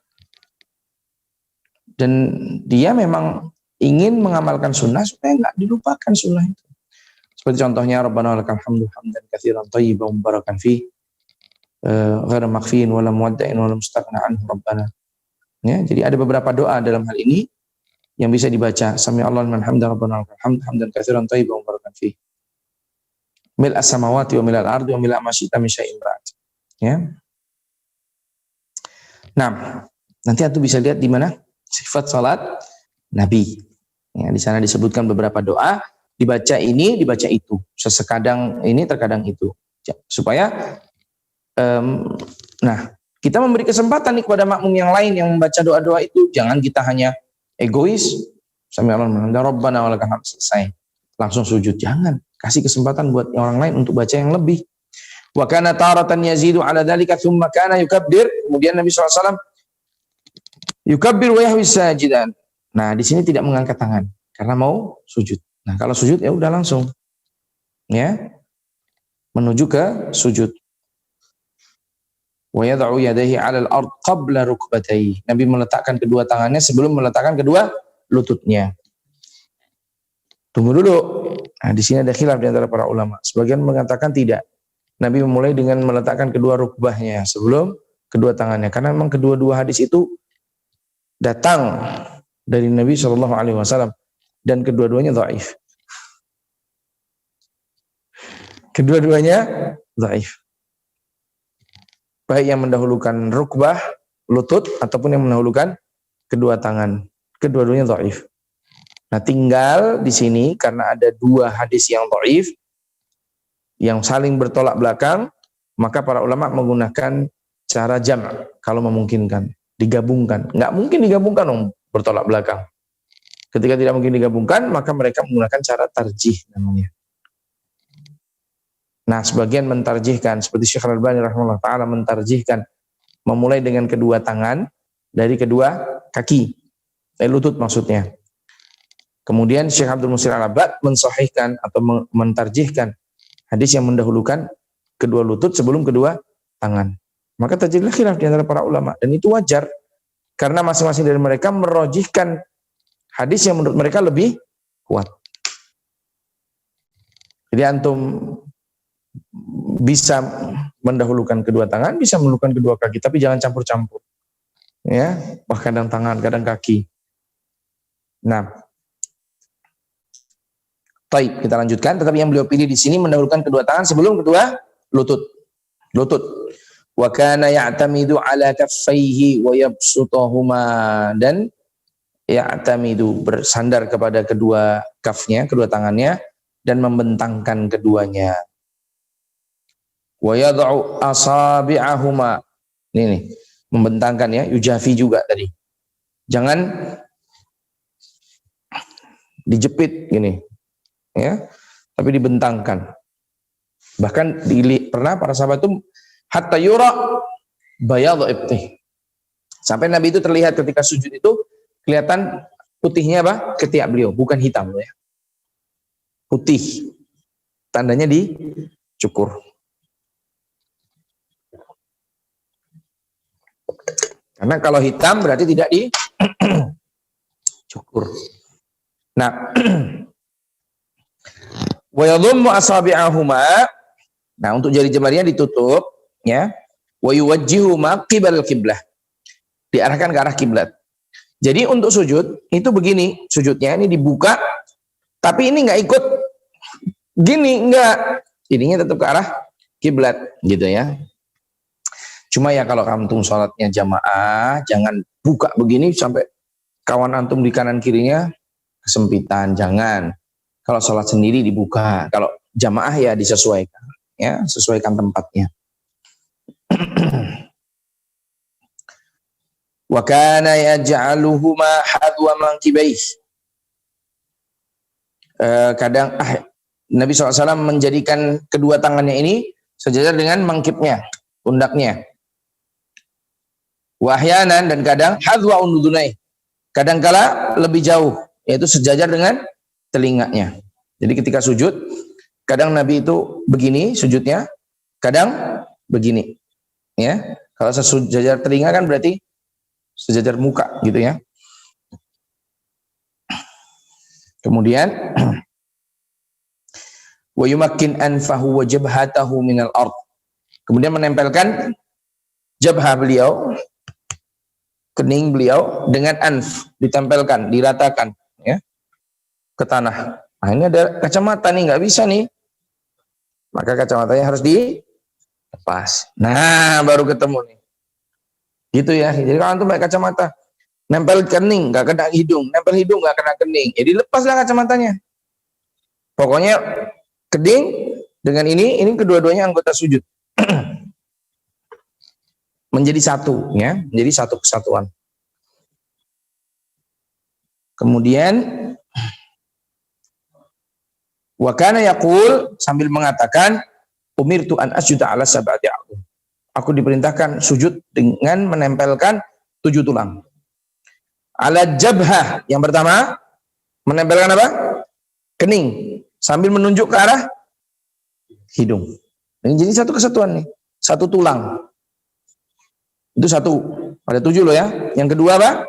Dan dia memang ingin mengamalkan sunnah supaya enggak dilupakan sunnah itu. Seperti contohnya Rabbana walakal hamdu hamdan katsiran thayyiban mubarakan fi ghairu maghfiin wala muwadda'in wala mustaghna anhu Rabbana. Ya, jadi ada beberapa doa dalam hal ini yang bisa dibaca. Sami Allah liman hamdah Rabbana walakal hamd hamdan katsiran thayyiban mubarakan fi mil as-samawati wa mil al-ardi wa mil ma syi'ta min syai'in ba'd. Ya. Nah, nanti antum bisa lihat di mana sifat salat Nabi. Ya, di sana disebutkan beberapa doa, dibaca ini, dibaca itu. Sesekadang ini, terkadang itu. Supaya nah, kita memberi kesempatan nih kepada makmum yang lain yang membaca doa-doa itu. Jangan kita hanya egois, Sami Allahu liman hamidah Rabbana walakal hamd, selesai. Langsung sujud. Jangan. Kasih kesempatan buat orang lain untuk baca yang lebih. Wa kana taratan yazidu ala dzalika thumma kana yukabbir. Kemudian Nabi SAW yukabbir wa yahwi sajidan. Nah, di sini tidak mengangkat tangan karena mau sujud. Nah, kalau sujud ya udah langsung. Ya. Menuju ke sujud. Wa yad'u yadayhi 'ala al-ard qabla rukbatayhi. Nabi meletakkan kedua tangannya sebelum meletakkan kedua lututnya. Tunggu dulu. Nah, di sini ada khilaf di antara para ulama. Sebagian mengatakan tidak. Nabi memulai dengan meletakkan kedua rukbahnya sebelum kedua tangannya. Karena memang kedua-dua hadis itu datang dari Nabi SAW dan kedua-duanya dhaif. Kedua-duanya dhaif. Baik yang mendahulukan rukbah, lutut, ataupun yang mendahulukan kedua tangan. Kedua-duanya dhaif. Nah, tinggal di sini karena ada dua hadis yang dhaif yang saling bertolak belakang, maka para ulama menggunakan cara jam' kalau memungkinkan, digabungkan. Nggak mungkin digabungkan bertolak belakang. Ketika tidak mungkin digabungkan, maka mereka menggunakan cara tarjih namanya. Nah, sebagian mentarjihkan, seperti Syekh Al-Albani rahimahullah ta'ala mentarjihkan, memulai dengan kedua tangan, dari kedua kaki, lutut maksudnya. Kemudian Syekh Abdul Muhsin Al-Abbad mensahihkan atau mentarjihkan hadis yang mendahulukan kedua lutut sebelum kedua tangan. Maka terjadilah khilaf di antara para ulama, dan itu wajar karena masing-masing dari mereka merojihkan hadis yang menurut mereka lebih kuat. Jadi antum bisa mendahulukan kedua tangan, bisa mendahulukan kedua kaki, tapi jangan campur-campur. Ya, kadang tangan, kadang kaki. Nah, baik, kita lanjutkan. Tetapi yang beliau pilih di sini mendahulukan kedua tangan sebelum kedua lutut. Wa kana ya'tamidu ala kaffaihi wa yabsutahuma, dan ya'tamidu bersandar kepada kedua kafnya, kedua tangannya, dan membentangkan keduanya. Wa yad'u asabi'ahuma. Ini nih, membentangkan ya, yujafi juga tadi. Jangan dijepit gini. Ya, tapi dibentangkan. Bahkan pernah para sahabat itu hatta yura bayadhu ibtih. Sampai Nabi itu terlihat ketika sujud itu kelihatan putihnya apa? Ketiak beliau, bukan hitam ya. Putih. Tandanya dicukur. Karena kalau hitam berarti tidak dicukur. Nah, wa yadhummu asabi'ahuma. Nah, untuk jari jemarinya ditutup ya. Wa yuwajjihuma qibal qiblah. Diarahkan ke arah kiblat. Jadi untuk sujud itu begini, sujudnya ini dibuka, tapi ini nggak ikut gini, enggak. Ininya tetap ke arah kiblat gitu ya. Cuma ya kalau antum sholatnya jamaah, jangan buka begini sampai kawan antum di kanan kirinya kesempitan, jangan. Kalau sholat sendiri dibuka, kalau jamaah ya disesuaikan, ya sesuaikan tempatnya. Wa kana yaj'aluhuma hadwa mankibaih. Kadang Nabi SAW menjadikan kedua tangannya ini sejajar dengan mangkibnya, pundaknya. Wahyanan, dan kadang hadwa undudunai, kadangkala lebih jauh, yaitu sejajar dengan telinganya. Jadi ketika sujud, kadang Nabi itu begini sujudnya, kadang begini. Ya, kalau sejajar telinga kan berarti sejajar muka gitu ya. Kemudian wa yumakkin anfahu wa jabhatahu minal ard. Kemudian menempelkan jabhah beliau, kening beliau dengan anf, ditempelkan, diratakan ya ke tanah. Nah, ini ada kacamata nih, nggak bisa nih. Maka kacamatanya harus dilepas. Nah, baru ketemu nih. Gitu ya. Jadi kalau antum pakai kacamata, nempel kening nggak kena hidung, nempel hidung nggak kena kening, jadi lepaslah kacamatanya. Pokoknya kening dengan ini kedua-duanya anggota sujud. Menjadi satu ya, menjadi satu kesatuan. Kemudian wa kana yaqul, sambil mengatakan umirtu an asjuda ala sab'ati a'dhum. Aku diperintahkan sujud dengan menempelkan 7 tulang. Ala jabhah, yang pertama menempelkan apa? Kening, sambil menunjuk ke arah hidung. Ini jadi satu kesatuan nih, satu tulang. Itu satu, ada 7 loh ya. Yang kedua apa?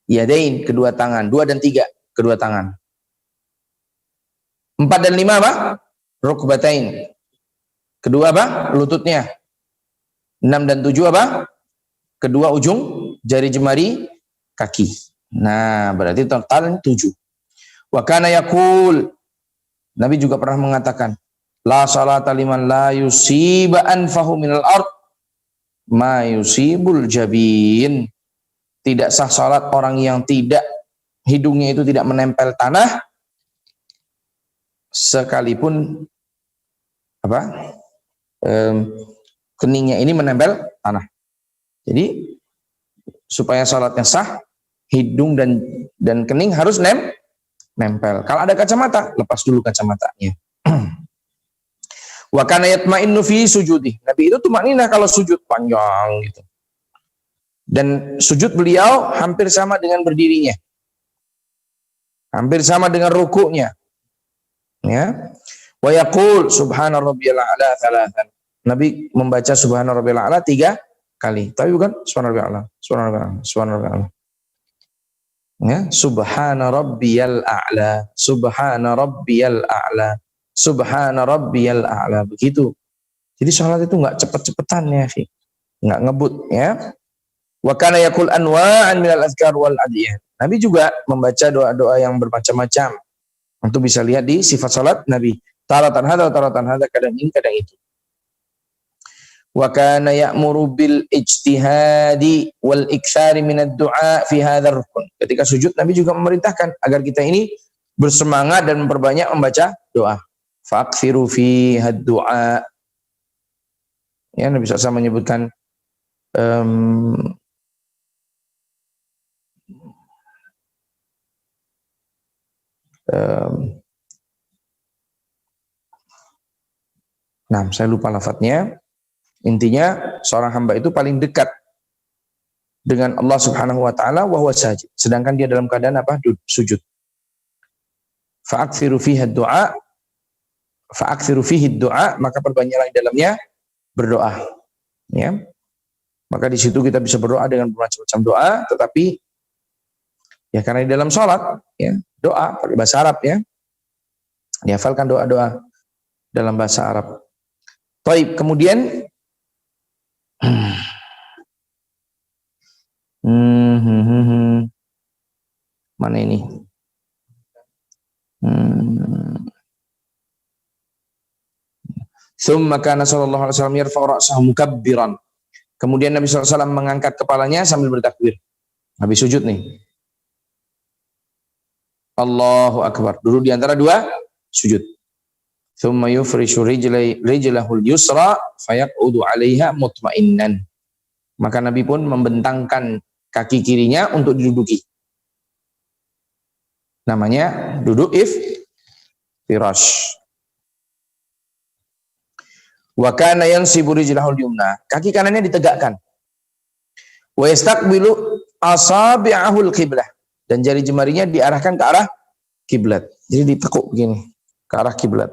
Yadain, kedua tangan. 2 dan 3, kedua tangan. 4 dan 5 apa? Rukbatain, kedua apa? Lututnya. 6 dan 7 apa? Kedua ujung jari jemari kaki. Nah, berarti total 7. Wa kana yaqul, Nabi juga pernah mengatakan, la salata liman la yusiba anfahu minal ard ma yusibul jabin. Tidak sah salat orang yang tidak, hidungnya itu tidak menempel tanah sekalipun apa? Keningnya ini menempel tanah. Jadi supaya salatnya sah, hidung dan kening harus nempel. Kalau ada kacamata, lepas dulu kacamatanya. Wa kana yatma'innu fi sujudi. Nabi itu tumakninah kalau sujud, panjang gitu. Dan sujud beliau hampir sama dengan berdirinya. Hampir sama dengan rukuknya. Ya. Wa yaqul subhana rabbiyal a'la thalathan. Nabi membaca subhana rabbiyal a'la 3 kali. Tapi bukan subhana rabbiyal a'la, subhana rabbiyal a'la, subhana rabbiyal a'la. Ya, subhana rabbiyal a'la, subhana rabbiyal a'la, subhana rabbiyal a'la, begitu. Jadi sholat itu nggak cepet-cepetan ya, nggak ngebut ya. Wa kana yaqul anwa'an minal azkar wal adiyah. Nabi juga membaca doa-doa yang bermacam-macam. Untuk bisa lihat di sifat salat Nabi. Taratan hada, kadang ini, kadang itu. Wa kana ya'muru bil ijtihadi wal iktsari minad du'a fi hadzal rukun. Ketika sujud Nabi juga memerintahkan agar kita ini bersemangat dan memperbanyak membaca doa. Fa'kthiru fi had-du'a. Ya, Nabi SAW menyebutkan nah, saya lupa lafadznya. Intinya seorang hamba itu paling dekat dengan Allah Subhanahu wa taala wa huwa sajid, sedangkan dia dalam keadaan apa? Sujud. Fa'aktsiru fihi ad-du'a, maka perbanyaklah di dalamnya berdoa. Ya. Maka di situ kita bisa berdoa dengan bermacam-macam doa, tetapi ya karena di dalam sholat ya, doa pakai bahasa Arab ya. Dihafalkan doa-doa dalam bahasa Arab. Baik, kemudian mana ini? Tsumma kana sallallahu alaihi wasallam yarfa'u ra'sahu mukabbiran. Kemudian Nabi SAW mengangkat kepalanya sambil bertakbir. Habis sujud nih. Allahu Akbar. Duduk di antara dua sujud. Tsumma yufrishu rijlahul yusra fayaq'udu 'alaiha mutma'innan. Maka Nabi pun membentangkan kaki kirinya untuk diduduki. Namanya duduk iftirash. Wa kana yansibu rijlahul yumna. Kaki kanannya ditegakkan. Wa yastaqbilu asabi'ahul qiblah. Dan jari jemarinya diarahkan ke arah kiblat. Jadi ditekuk begini ke arah kiblat.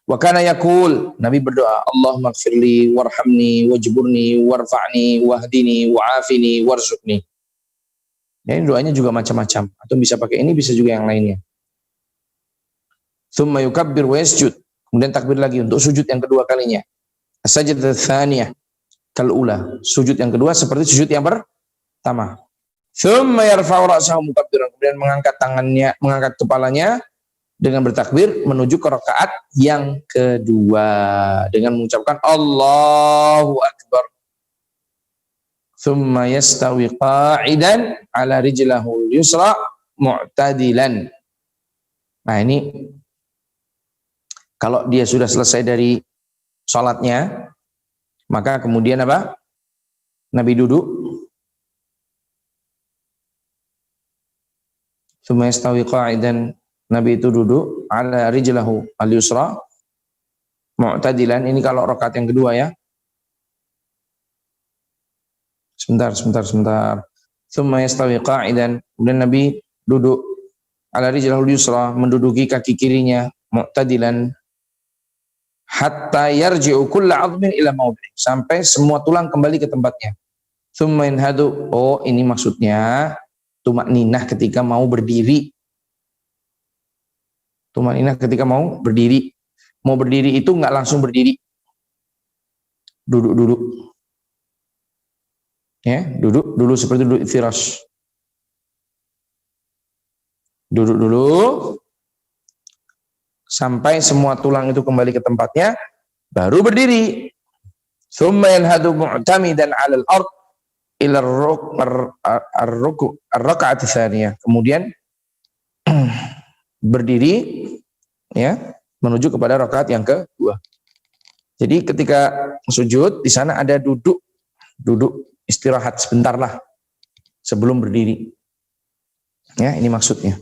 Wa kana yaqul, Nabi berdoa, Allahumma ighfirli warhamni wajburni warfa'ni wahdini wa'afini warzuqni. Ya, ini doanya juga macam-macam. Atau bisa pakai ini, bisa juga yang lainnya. Tsumma yukabbir wa yasjud. Kemudian takbir lagi untuk sujud yang kedua kalinya. As-sajdah tsaniyah kal ula. Sujud yang kedua seperti sujud yang pertama. Tsumma yarfa'u ra'sahu mukabbiran. Kemudian mengangkat tangannya, mengangkat kepalanya dengan bertakbir menuju ke rakaat yang kedua dengan mengucapkan Allahu Akbar. Tsumma yastawi qa'idan ala rijlahul yusra mu'tadilan. Nah, ini kalau dia sudah selesai dari sholatnya, maka kemudian apa? Nabi duduk. Tsumma yastawi qa'idan. Nabi itu duduk ala rijlahu al-yusra mu'tadilan. Ini kalau rakaat yang kedua ya. Sebentar. Tsumma yastawi qa'idan. Kemudian Nabi duduk ala rijlahu al-yusra, menduduki kaki kirinya mu'tadilan hatta yarji'u kullu 'azmin ila mawdi'i, sampai semua tulang kembali ke tempatnya. Tsumma yanhadu. Oh, ini maksudnya tumakninah ketika mau berdiri. Tumakninah ketika mau berdiri. Mau berdiri itu enggak langsung berdiri. Duduk. Ya, duduk seperti duduk iftirash. Duduk dulu sampai semua tulang itu kembali ke tempatnya, baru berdiri. Tsumma yanhadu mu'tamidan 'alal ard ila ar-rak'at tsaniyah. Kemudian berdiri ya menuju kepada rakaat yang kedua. Jadi ketika sujud di sana ada duduk istirahat sebentar lah sebelum berdiri. Ya, ini maksudnya.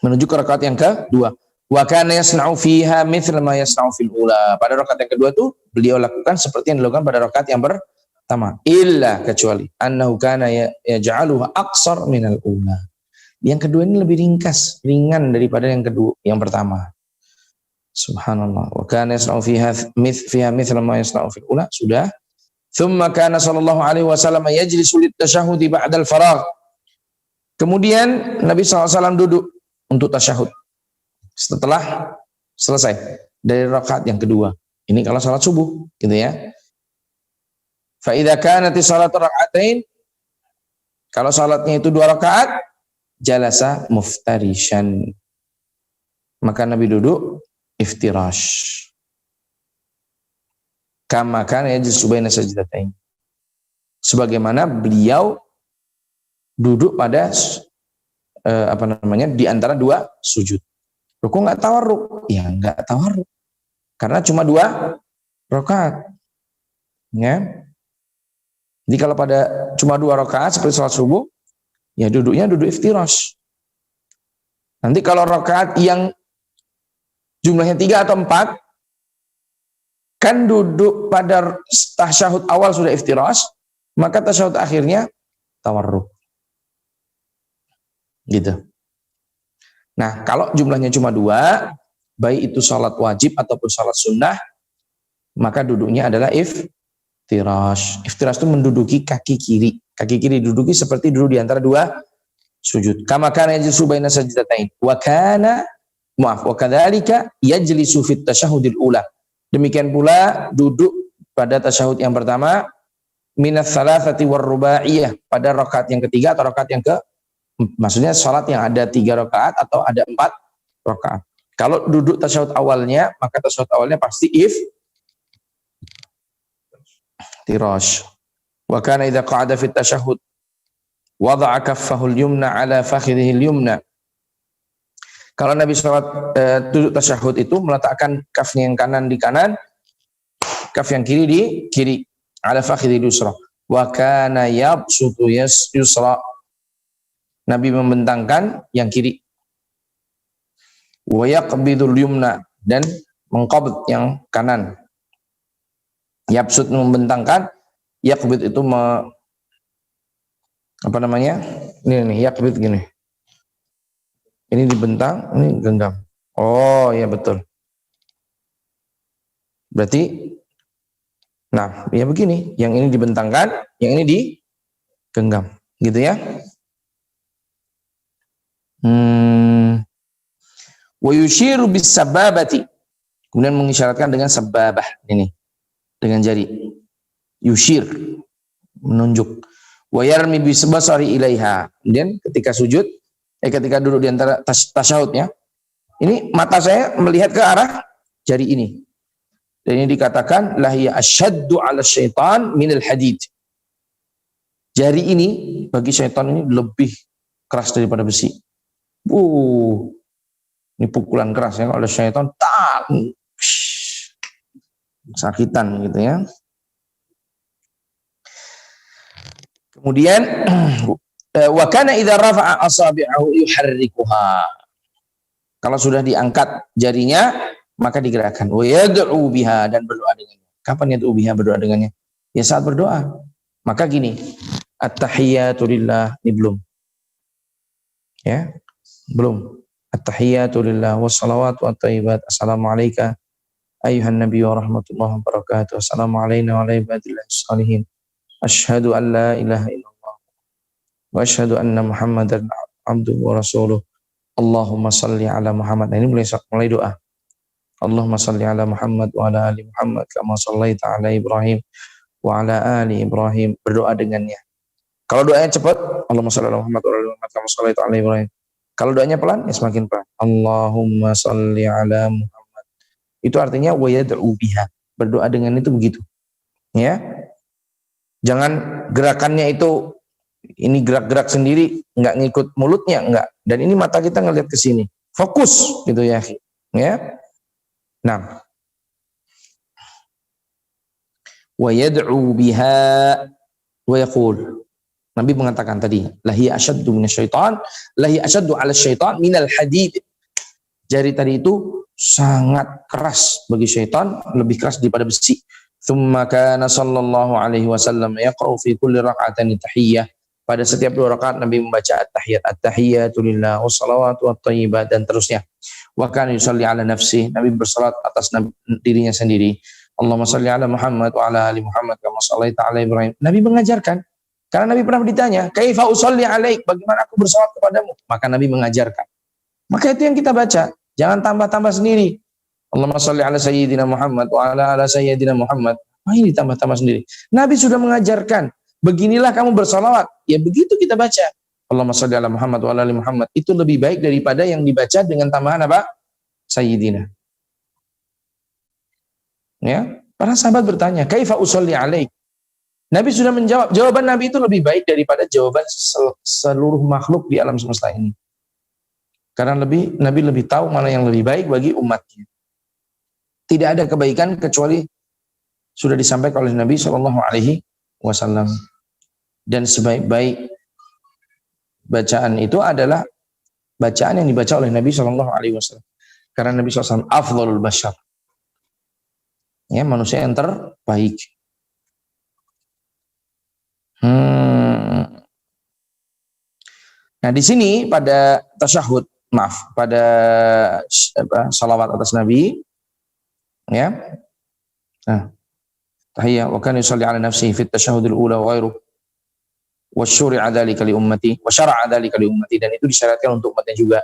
Menuju ke rakaat yang kedua. Wa kana yasna'u fiha mithla ma yasna'u fil ula. Pada rakaat yang kedua tuh beliau lakukan seperti yang dilakukan pada rakaat yang pertama. Illa, kecuali annahu kana yaj'aluha aqsar minal ula. Yang kedua ini lebih ringan daripada yang kedua, yang pertama. Subhanallah. Wa kana yasna'u fiha mithla ma yasna'u fil ula. Sudah. Tsumma kana sallallahu alaihi wasallam yajlisu lit-tasyahhudi ba'dal faragh. Kemudian Nabi SAW duduk untuk tasyahud. setelah selesai dari rakaat yang kedua. Ini kalau salat subuh, gitu ya. Fa idza kanat shalatu rak'atain, kalau salatnya itu 2 rakaat, jalasa muftarishan, maka Nabi duduk iftirash. Kama kana yajlisu baina sajdatain, sebagaimana beliau duduk pada di antara 2 sujud. Kok nggak tawarruk? Ya nggak tawarruk, karena cuma 2 rakaat. Ya. Jadi kalau pada cuma 2 rakaat seperti sholat subuh, ya duduknya duduk iftirash. Nanti kalau rakaat yang jumlahnya 3 atau 4, kan duduk pada tasyahud awal sudah iftirash, maka tasyahud akhirnya tawarruk. Gitu. Nah, kalau jumlahnya cuma 2, baik itu sholat wajib ataupun sholat sunnah, maka duduknya adalah iftirash. Iftirash itu menduduki kaki kiri. Kaki kiri diduduki seperti duduk di antara 2 sujud. Kama kana yajlisu baina sajdatain. Wa kadzalika yajlisu fit tasyahudil ula. Demikian pula duduk pada tasyahud yang pertama, minas salasati war rubaiyah, pada rakaat yang ketiga atau rakaat yang maksudnya salat yang ada 3 rakaat atau ada 4 rakaat. Kalau duduk tasyahud awalnya, maka tasyahud awalnya pasti iftirash. Wa kana idza qa'ada fit tasyahud wada'a kaffahu al-yumna 'ala fakhidhihi al-yumna. Kalau Nabi salat duduk tasyahud itu meletakkan kafnya yang kanan di kanan, kaf yang kiri di kiri, 'ala fakhidhihi al-yusra. Wa kana yabsutu yusra. Nabi membentangkan yang kiri. Wa yaqbidul yumna, dan mengqabd yang kanan. Yabsut membentangkan, yaqbid itu Ini yaqbid gini. Ini dibentang, ini genggam. Oh, ya betul. Berarti nah, ya begini, yang ini dibentangkan, yang ini digenggam, gitu ya. Wa yushiru bis sababati, kemudian mengisyaratkan dengan sababah ini, dengan jari. Yushir, menunjuk. Wa yarmi bis basari ilaiha, kemudian ketika sujud, ketika duduk di antara tasyahudnya, ini mata saya melihat ke arah jari ini. Dan ini dikatakan lahiya asyaddu 'ala syaitan minal hadid. Jari ini bagi syaitan ini lebih keras daripada besi. Ini pukulan keras ya, oleh syaitan, sakitan gitu ya. Kemudian wa kana idza rafa'a asabi'ahu yuharrikuha. Kalau sudah diangkat jarinya, maka digerakkan. Wa yad'u biha, dan berdoa dengannya. Kapan yad'u biha, berdoa dengannya? Ya saat berdoa. Maka gini, at-tahiyyatu lillah, ini belum. Ya, belum. At-tahiyyatu lillah wassalawatu wat-thayyibat. Assalamu alayka ayyuhan nabiy wa rahmatullahi wa barakatuh. Assalamu alayna wa ala ibadillahi shalihin. Asyhadu an la ilaha illallah wa asyhadu anna Muhammadan abduhu wa rasuluh. Allahumma salli ala Muhammad. Nah, ini mulai doa. Allahumma salli ala Muhammad wa ala ali Muhammad kama sallaita ala Ibrahim wa ala ali Ibrahim. Berdoa dengannya. Kalau doanya cepat, Allahumma salli ala Muhammad wa ala ali Muhammad kama sallaita ala Ibrahim. Kalau doanya pelan, ya semakin pelan. Allahumma salli ala Muhammad. Itu artinya wa yad'u biha. Berdoa dengan itu begitu. Ya. Jangan gerakannya itu ini gerak-gerak sendiri, enggak ngikut mulutnya, enggak. Dan ini mata kita ngelihat ke sini. Fokus gitu ya. Ya. Nah. Wa yad'u biha wa yaqul. Nabi mengatakan tadi, lahi asyaddu minasyaitan, lahi asyaddu 'ala syaitan minal hadid. Jari tadi itu sangat keras bagi syaitan, lebih keras daripada besi. Tsumma kana sallallahu alaihi wasallam yaqra'u fi kulli rak'atin tahiyyah. Pada setiap 2 rakaat Nabi membaca at-tahiyyat, at-tahiyyatu lillah wassalawatu wat-thayyibat, dan terusnya. Wa kana yusalli 'ala nafsihi, Nabi bersalat atas dirinya sendiri. Allahumma shalli 'ala Muhammad wa 'ala ali Muhammad kama shallaita 'ala Ibrahim. Nabi mengajarkan, karena Nabi pernah ditanya, "Kaifa usolli 'alaik?" Bagaimana aku bersalat kepadamu? Maka Nabi mengajarkan. Maka itu yang kita baca. Jangan tambah-tambah sendiri. Allahumma sholli ala sayyidina Muhammad wa ala sayyidina Muhammad. Ini tambah-tambah sendiri. Nabi sudah mengajarkan, beginilah kamu bersalawat. Ya begitu kita baca. Allahumma sholli ala Muhammad wa ala Muhammad. Itu lebih baik daripada yang dibaca dengan tambahan apa? Sayyidina. Ya, para sahabat bertanya, kaifa usolli alaik? Nabi sudah menjawab. Jawaban Nabi itu lebih baik daripada jawaban seluruh makhluk di alam semesta ini. Karena Nabi lebih tahu mana yang lebih baik bagi umatnya. Tidak ada kebaikan kecuali sudah disampaikan oleh Nabi Shallallahu Alaihi Wasallam. Dan sebaik-baik bacaan itu adalah bacaan yang dibaca oleh Nabi Shallallahu Alaihi Wasallam. Karena Nabi SAW afdhalul bashar, ya, manusia yang terbaik. Nah di sini pada tasyahud, pada salawat atas Nabi, ya. Nah, tahiyya wa kana yusalli ala nafsihi fi at-tasyahhud al-ula wa ghairuhu wa syuri'a dzalika li ummati wa syara'a dzalika li ummati, dan itu disyaratkan untuk umatnya juga.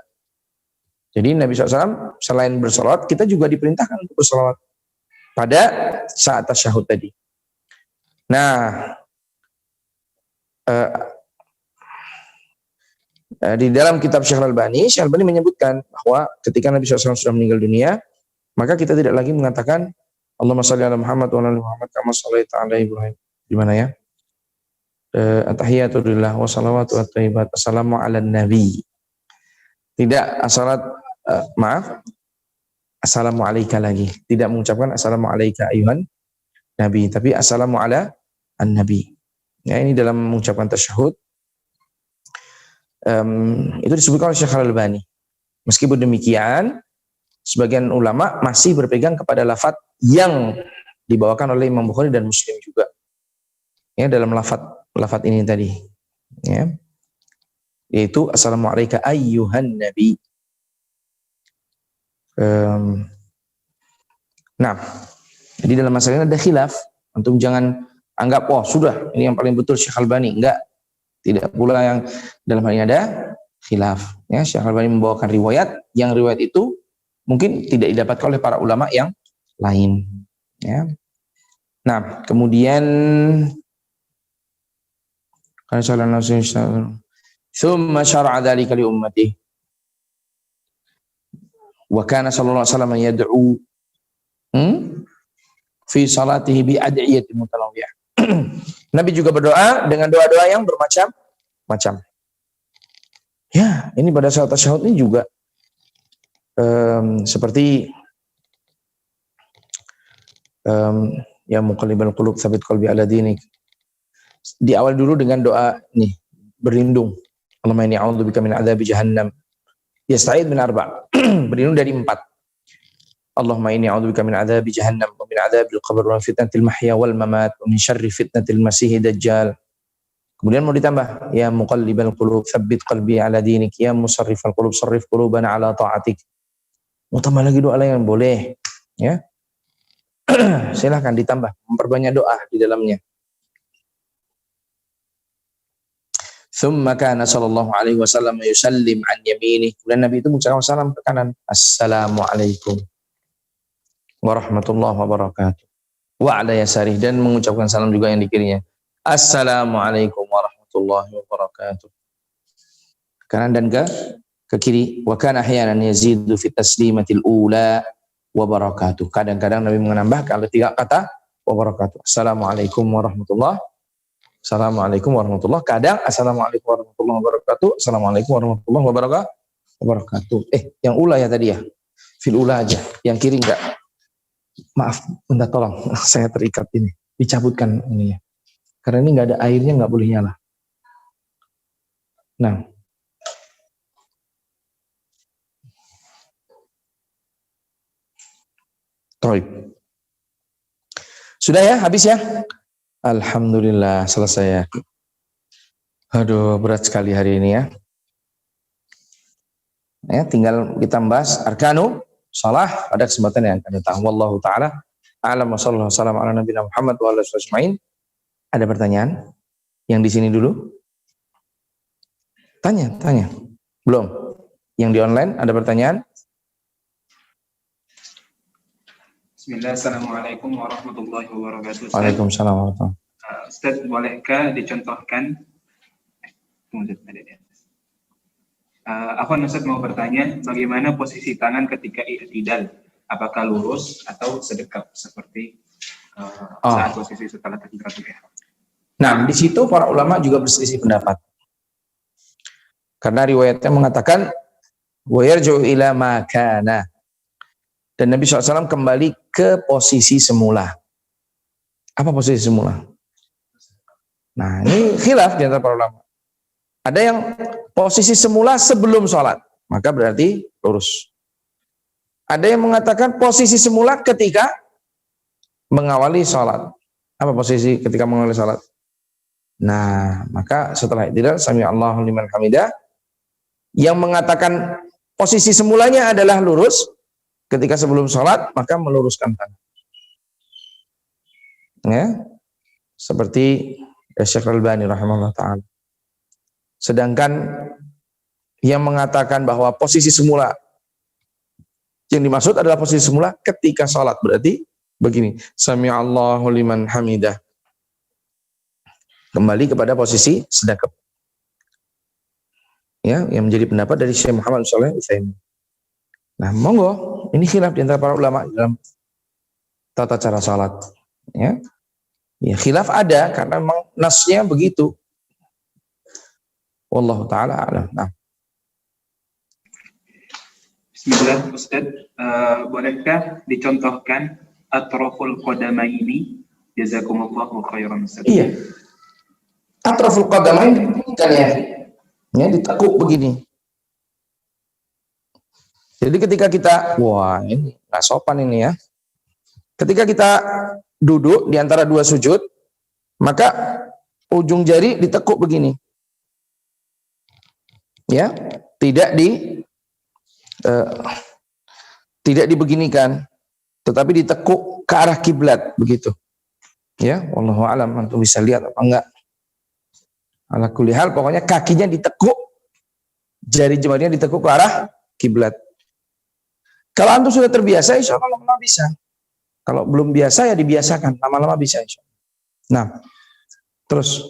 Jadi Nabi SAW selain bersalawat, kita juga diperintahkan untuk bersalawat pada saat tasyahud tadi. Nah, di dalam kitab Syekh Al-Albani menyebutkan bahwa ketika Nabi SAW sudah meninggal dunia, maka kita tidak lagi mengatakan Allahumma sholli ala Muhammad wa ala Muhammad kama shallaita ala Ibrahim. Di mana ya? At-tahiyatu lillah wa salawatu at-thayyibat. Assalamu ala nabi. Tidak assalamu alayka lagi. Tidak mengucapkan assalamu alayka ayuhan nabi, tapi assalamu ala an-nabi. Ya, ini dalam mengucapkan tasyahud. Itu disebutkan oleh Syekh Al-Albani. Meskipun demikian, sebagian ulama masih berpegang kepada lafaz yang dibawakan oleh Imam Bukhari dan Muslim juga. Ya, dalam lafaz ini tadi, ya, yaitu assalamu alayka ayyuhan nabi. Nah, jadi dalam masalah ini ada khilaf. Antum jangan anggap sudah ini yang paling betul Syekh Al-Albani. Enggak. Tidak pula yang dalam hal ini ada khilaf. Ya, Syekh Al-Albani membawakan riwayat itu mungkin tidak didapatkan oleh para ulama yang lain. Ya. Nah, kemudian thumma syara'a dzalika li ummati wa kana sallallahu alaihi wasallam yad'u fi salatihi bi ad'iyatin mutalawiyah. Nabi juga berdoa dengan doa-doa yang bermacam-macam. Ya, ini pada saat tasyahud ini juga seperti ya muqallibal qulub tsabit qalbi ala dinik. Di awal dulu dengan doa nih, berlindung. Allahumma inni a'udzubika min adzabi jahannam. Yasta'id min 4. Berlindung dari 4. Allahumma inni a'udzubika min adzabi jahannam wa min adzabil qabr wa fitnatil mahya wal mamat wa min syarri fitnatil masiihid dajjal. Kemudian mau ditambah, ya muqallibal qulub tsabbit qalbi ala dinik, ya musarrifal qulub sarrif qulubana ala ta'atik. Mau tambah lagi doa lain boleh, ya. Silahkan ditambah, memperbanyak doa di dalamnya. Thumma kana sallallahu alaihi wasallam yusallim an yaminih. Kemudian Nabi itu mengucapkan salam ke kanan. Assalamualaikum warahmatullahi wabarakatuh. Wa ala yasarih, dan mengucapkan salam juga yang di kirinya. Assalamualaikum warahmatullahi wabarakatuh. Kanan dan ke kiri. Wa kana ahyanan yazidu fi taslimatil ula wa barakatuh. Kadang-kadang Nabi menambahkan 3 kata wa barakatuh. Assalamualaikum warahmatullahi. Assalamualaikum warahmatullahi. Kadang assalamualaikum warahmatullahi wabarakatuh. Assalamualaikum warahmatullahi wabarakatuh. Yang ula ya tadi ya. Fil ula aja. Yang kiri enggak. Maaf, minta tolong. Saya terikat ini. Dicabutkan ininya. Karena ini enggak ada airnya, enggak boleh nyala. Nah. Toib. Sudah ya? Habis ya? Alhamdulillah selesai ya. Aduh, berat sekali hari ini ya. Ya, tinggal kita bahas arkanu shalah pada kesempatan yang akan datang. Wallahu taala a'lam wa sallallahu wasallam ala nabiyina Muhammad wa alihi wasallam. Ada pertanyaan? Yang di sini dulu? Tanya. Belum? Yang di online ada pertanyaan? Bismillah, Assalamualaikum warahmatullahi wabarakatuh. Waalaikumsalam warahmatullahi wabarakatuh. Ustaz, bolehkah dicontohkan? Afwan, Ustaz mau bertanya, bagaimana posisi tangan ketika i'tidal? Apakah lurus atau sedekap seperti saat posisi setelah takbiratul ihram? Nah, di situ para ulama juga berselisih pendapat. Karena riwayatnya mengatakan wa yarji'u ila ma kana. Dan Nabi SAW kembali ke posisi semula. Apa posisi semula? Nah, ini khilaf di antara para ulama. Ada yang posisi semula sebelum sholat, maka berarti lurus. Ada yang mengatakan posisi semula ketika mengawali sholat. Apa posisi ketika mengawali sholat? Nah, maka setelah i'tidal, sami Allahu liman hamidah, yang mengatakan posisi semulanya adalah lurus, ketika sebelum sholat, maka meluruskan tangan. Ya, seperti Syekh Al-Albani rahimahullah ta'ala. Sedangkan yang mengatakan bahwa posisi semula, yang dimaksud adalah posisi semula ketika sholat, berarti begini, sami Allahu liman hamidah. Kembali kepada posisi sedekap. Ya, yang menjadi pendapat dari Syekh Muhammad Shalih Al-Utsaimin. Nah, monggo, ini khilaf di antara para ulama dalam tata cara salat. Ya, ya khilaf ada karena memang nasnya begitu. Wallahu taala a'lam. Nah. Bismillah, Ustaz, bolehkah dicontohkan atraful qadamaini? Jazakumullahu khairan, Ustaz. Iya. Atraful qadamain kan ya. Ya, ditekuk begini. Jadi ketika kita, wah ini nggak sopan ini ya. Ketika kita duduk di antara dua sujud, maka ujung jari ditekuk begini. Ya, tidak dibeginikan, tetapi ditekuk ke arah kiblat begitu. Ya, wallahu a'lam, antum bisa lihat apa enggak. Ala kulli hal, pokoknya kakinya ditekuk, jari jemarinya ditekuk ke arah kiblat. Kalau antum sudah terbiasa, insya Allah lama-lama bisa. Kalau belum biasa ya dibiasakan, lama-lama bisa insya Allah. Nah, terus.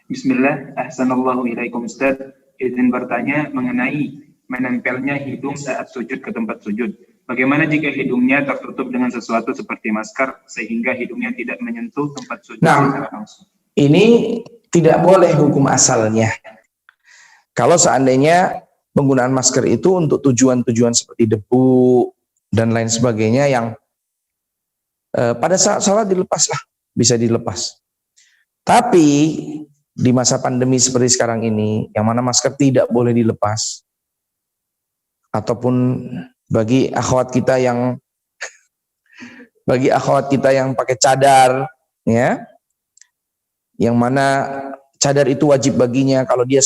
Bismillah, ahsanallahu ilaikum Ustaz. Izin bertanya mengenai menempelnya hidung saat sujud ke tempat sujud. Bagaimana jika hidungnya tertutup dengan sesuatu seperti masker sehingga hidungnya tidak menyentuh tempat sujud secara langsung? Ini tidak boleh hukum asalnya. Kalau seandainya penggunaan masker itu untuk tujuan-tujuan seperti debu dan lain sebagainya yang pada saat sholat dilepaslah, bisa dilepas. Tapi di masa pandemi seperti sekarang ini, yang mana masker tidak boleh dilepas, ataupun bagi akhwat kita yang pakai cadar, ya, yang mana cadar itu wajib baginya kalau dia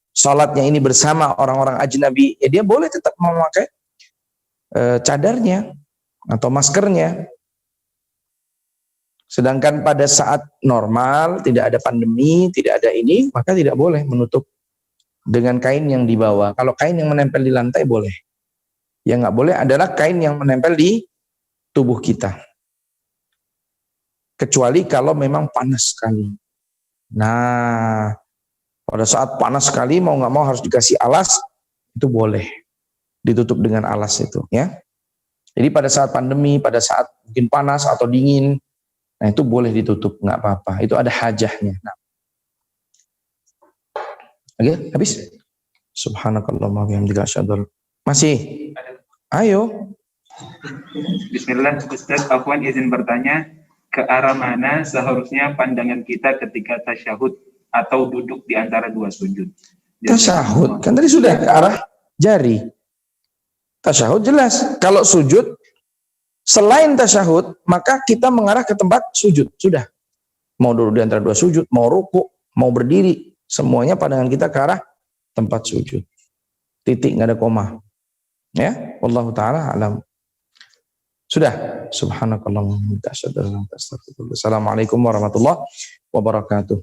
sholatnya ini bersama orang-orang ajnabi, ya dia boleh tetap memakai cadarnya atau maskernya. Sedangkan pada saat normal, tidak ada pandemi, tidak ada ini, maka tidak boleh menutup dengan kain yang dibawa. Kalau kain yang menempel di lantai boleh. Yang nggak boleh adalah kain yang menempel di tubuh kita. Kecuali kalau memang panas sekali. Nah, pada saat panas sekali mau nggak mau harus dikasih alas, itu boleh ditutup dengan alas itu, ya. Jadi pada saat pandemi, pada saat mungkin panas atau dingin, nah itu boleh ditutup, nggak apa-apa. Itu ada hajahnya. Nah. Oke, habis. Subhanakallahumma wa bihamdika asyhadu an masih. Ayo. Bismillah, Ustaz, afwan izin bertanya, ke arah mana seharusnya pandangan kita ketika tasyahud atau duduk di antara dua sujud? Tasyahud, kan tadi sudah ke arah jari. Tasyahud jelas. Kalau sujud, selain tasyahud, maka kita mengarah ke tempat sujud. Sudah. Mau duduk di antara dua sujud, mau ruku, mau berdiri, semuanya pandangan kita ke arah tempat sujud. Titik, nggak ada koma. Ya, wallahu taala alam. Sudah. Subhanakallahumma wa bihamdika asyhadu an la ilaha illa anta astaghfiruka wa atubu ilaik. Assalamualaikum warahmatullahi wabarakatuh.